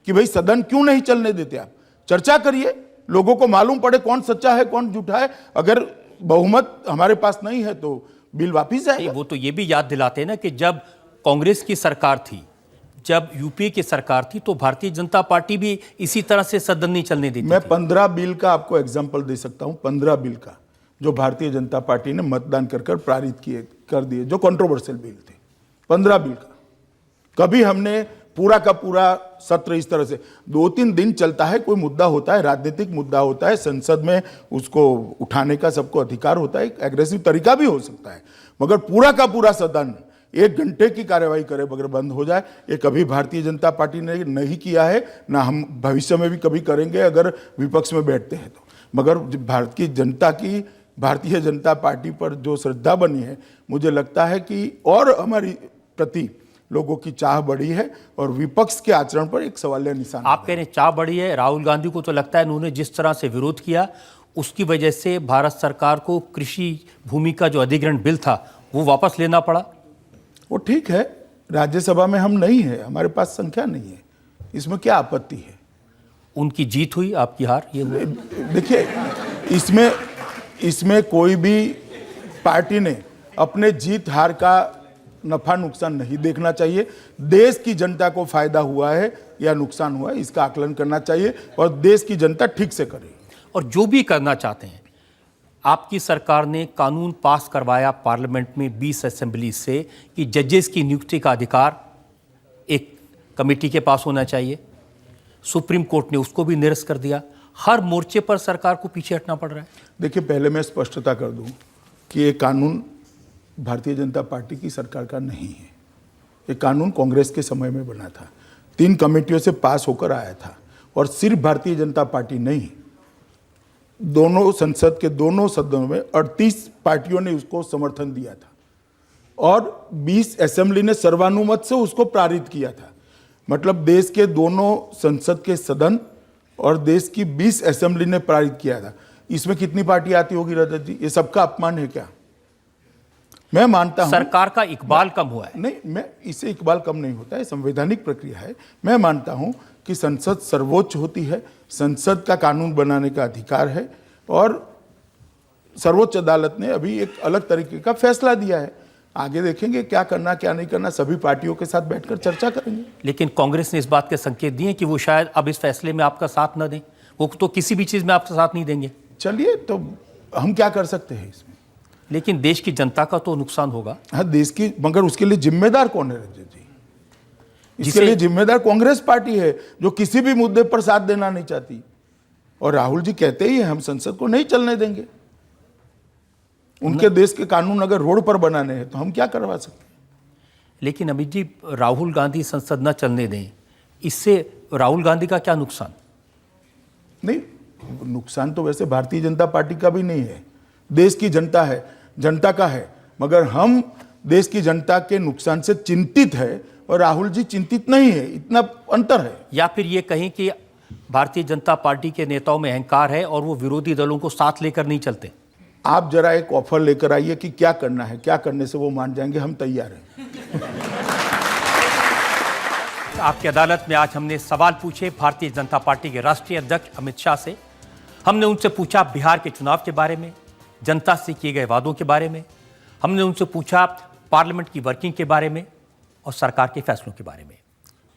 Speaker 5: कि भाई सदन क्यों नहीं चलने देते? आप चर्चा करिए, लोगों को मालूम पड़े कौन सच्चा है कौन झूठा है। अगर बहुमत हमारे पास नहीं है तो बिल वापिस आएगा।
Speaker 2: वो तो ये भी याद दिलाते हैं ना कि जब कांग्रेस की सरकार थी, जब यूपीए की सरकार थी, तो भारतीय जनता पार्टी भी इसी तरह से सदन नहीं चलने देती।
Speaker 5: मैं 15 बिल का आपको एग्जाम्पल दे सकता हूं, 15 बिल का जो भारतीय जनता पार्टी ने मतदान कर पारित कर दिए, जो कंट्रोवर्शियल बिल थे। 15 बिल का कभी हमने पूरा का पूरा सत्र इस तरह से 2-3 दिन चलता है, कोई मुद्दा होता है, राजनीतिक मुद्दा होता है, संसद में उसको उठाने का सबको अधिकार होता है, एग्रेसिव तरीका भी हो सकता है, मगर पूरा का पूरा सदन 1 घंटे की कार्यवाही करे बगैर बंद हो जाए, ये कभी भारतीय जनता पार्टी ने नहीं किया है, ना हम भविष्य में भी कभी करेंगे अगर विपक्ष में बैठते हैं तो। मगर भारतीय जनता पार्टी पर जो श्रद्धा बनी है, मुझे लगता है कि और हमारी प्रति लोगों की चाह बढ़ी है और विपक्ष के आचरण पर एक सवालिया निशान।
Speaker 2: आप कह रहे हैं चाह बढ़ी है। राहुल गांधी को तो लगता है उन्होंने जिस तरह से विरोध किया उसकी वजह से भारत सरकार को कृषि भूमि का जो अधिग्रहण बिल था वो वापस लेना पड़ा।
Speaker 5: वो ठीक है, राज्यसभा में हम नहीं है, हमारे पास संख्या नहीं है, इसमें क्या आपत्ति है?
Speaker 2: उनकी जीत हुई, आपकी हार। ये
Speaker 5: देखिए, इसमें कोई भी पार्टी ने अपने जीत हार का नफा नुकसान नहीं देखना चाहिए। देश की जनता को फायदा हुआ है या नुकसान हुआ है, इसका आकलन करना चाहिए और देश की जनता ठीक से करे।
Speaker 2: और जो भी करना चाहते हैं, आपकी सरकार ने कानून पास करवाया पार्लियामेंट में 20 असेंबली से कि जजेस की नियुक्ति का अधिकार एक कमेटी के पास होना चाहिए। सुप्रीम कोर्ट ने उसको भी निरस्त कर दिया। हर मोर्चे पर सरकार को पीछे हटना पड़ रहा है।
Speaker 5: देखिए, पहले मैं स्पष्टता कर दूं कि ये कानून भारतीय जनता पार्टी की सरकार का नहीं है। ये कानून कांग्रेस के समय में बना था, 3 कमेटियों से पास होकर आया था, और सिर्फ भारतीय जनता पार्टी नहीं, दोनों संसद के दोनों सदनों में 38 पार्टियों ने उसको समर्थन दिया था और 20 असेंबली ने सर्वानुमत से उसको पारित किया था। मतलब देश के दोनों संसद के सदन और देश की 20 असेंबली ने पारित किया था। इसमें कितनी पार्टी आती होगी रजत जी? ये सबका अपमान है क्या? मैं मानता हूं
Speaker 2: सरकार का इकबाल कम हुआ है।
Speaker 5: नहीं, मैं इससे इकबाल कम नहीं होता है, संवैधानिक प्रक्रिया है। मैं मानता हूं कि संसद सर्वोच्च होती है, संसद का कानून बनाने का अधिकार है, और सर्वोच्च अदालत ने अभी एक अलग तरीके का फैसला दिया है। आगे देखेंगे क्या करना क्या नहीं करना, सभी पार्टियों के साथ बैठकर चर्चा करेंगे।
Speaker 2: लेकिन कांग्रेस ने इस बात के संकेत दिए कि वो शायद अब इस फैसले में आपका साथ न दें, वो तो किसी भी चीज में आपका साथ नहीं देंगे।
Speaker 5: चलिए, तो हम क्या कर सकते हैं इसमें?
Speaker 2: लेकिन देश की जनता का तो नुकसान होगा।
Speaker 5: हाँ, देश की, मगर उसके लिए जिम्मेदार कौन है रजत जी? इसके लिए जिम्मेदार कांग्रेस पार्टी है जो किसी भी मुद्दे पर साथ देना नहीं चाहती, और राहुल जी कहते ही हम संसद को नहीं चलने देंगे। उनके देश के कानून अगर रोड पर बनाने हैं तो हम क्या करवा सकते हैं?
Speaker 2: लेकिन अमित जी, राहुल गांधी संसद न चलने दें, इससे राहुल गांधी का क्या नुकसान?
Speaker 5: नहीं, नुकसान तो वैसे भारतीय जनता पार्टी का भी नहीं है, देश की जनता है, जनता का है, मगर हम देश की जनता के नुकसान से चिंतित है और राहुल जी चिंतित नहीं है, इतना अंतर है।
Speaker 2: या फिर ये कहें कि भारतीय जनता पार्टी के नेताओं में अहंकार है और वो विरोधी दलों को साथ लेकर नहीं चलते।
Speaker 5: आप जरा एक ऑफर लेकर आइए कि क्या करना है, क्या करने से वो मान जाएंगे, हम तैयार हैं।
Speaker 2: आपकी अदालत में आज हमने सवाल पूछे भारतीय जनता पार्टी के राष्ट्रीय अध्यक्ष अमित शाह से। हमने उनसे पूछा बिहार के चुनाव के बारे में, जनता से किए गए वादों के बारे में, हमने उनसे पूछा पार्लियामेंट की वर्किंग के बारे में और सरकार के फैसलों के बारे में।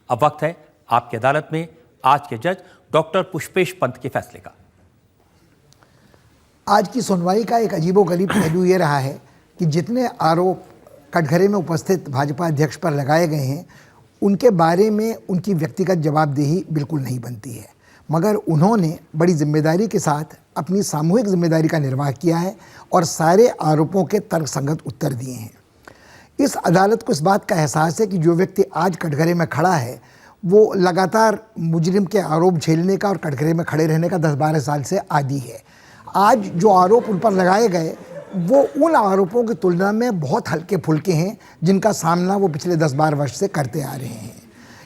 Speaker 2: अब वक्त है आपकी अदालत में आज के जज डॉक्टर पुष्पेश पंत के फैसले का।
Speaker 9: आज की सुनवाई का एक अजीबोगरीब पहलू ये रहा है कि जितने आरोप कटघरे में उपस्थित भाजपा अध्यक्ष पर लगाए गए हैं उनके बारे में उनकी व्यक्तिगत जवाबदेही बिल्कुल नहीं बनती है, मगर उन्होंने बड़ी जिम्मेदारी के साथ अपनी सामूहिक जिम्मेदारी का निर्वाह किया है और सारे आरोपों के तर्कसंगत उत्तर दिए हैं। इस अदालत को इस बात का एहसास है कि जो व्यक्ति आज कटघरे में खड़ा है वो लगातार मुजरिम के आरोप झेलने का और कटघरे में खड़े रहने का 10-12 साल से आदी है। आज जो आरोप उन पर लगाए गए वो उन आरोपों की तुलना में बहुत हल्के फुल्के हैं जिनका सामना वो पिछले 10-12 वर्ष से करते आ रहे हैं।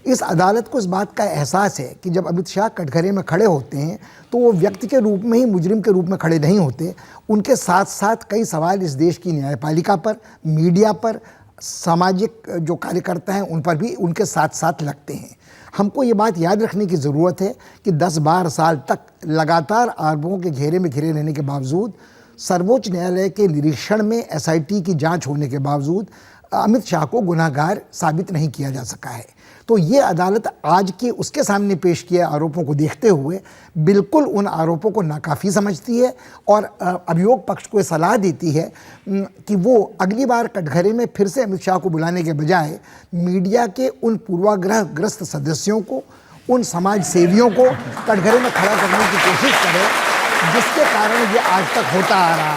Speaker 9: इस अदालत को इस बात का एहसास है कि जब अमित शाह कटघरे में खड़े होते हैं तो वो व्यक्ति के रूप में ही मुजरिम के रूप में खड़े नहीं होते, उनके साथ साथ कई सवाल इस देश की न्यायपालिका पर, मीडिया पर, सामाजिक जो कार्यकर्ता हैं उन पर भी उनके साथ साथ लगते हैं। हमको ये बात याद रखने की ज़रूरत है कि 10-12 साल तक लगातार आरोपों के घेरे में घिरे रहने के बावजूद, सर्वोच्च न्यायालय के निरीक्षण में एसआईटी की जांच होने के बावजूद अमित शाह को गुनाहगार साबित नहीं किया जा सका है। तो ये अदालत आज के उसके सामने पेश किए आरोपों को देखते हुए बिल्कुल उन आरोपों को नाकाफ़ी समझती है और अभियोग पक्ष को सलाह देती है कि वो अगली बार कटघरे में फिर से अमित शाह को बुलाने के बजाय मीडिया के उन पूर्वाग्रहग्रस्त सदस्यों को, उन समाज सेवियों को कटघरे में खड़ा करने की कोशिश करें जिसके कारण ये आज तक होता आ रहा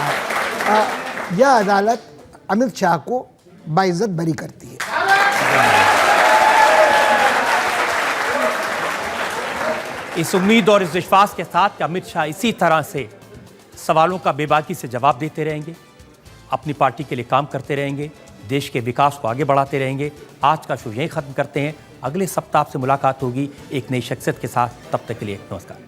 Speaker 9: है। यह अदालत अमित शाह को बाइज्जत बरी करती है।
Speaker 2: इस उम्मीद और इस विश्वास के साथ कि अमित शाह इसी तरह से सवालों का बेबाकी से जवाब देते रहेंगे, अपनी पार्टी के लिए काम करते रहेंगे, देश के विकास को आगे बढ़ाते रहेंगे। आज का शो यहीं खत्म करते हैं। अगले सप्ताह आपसे मुलाकात होगी एक नई शख्सियत के साथ। तब तक के लिए नमस्कार।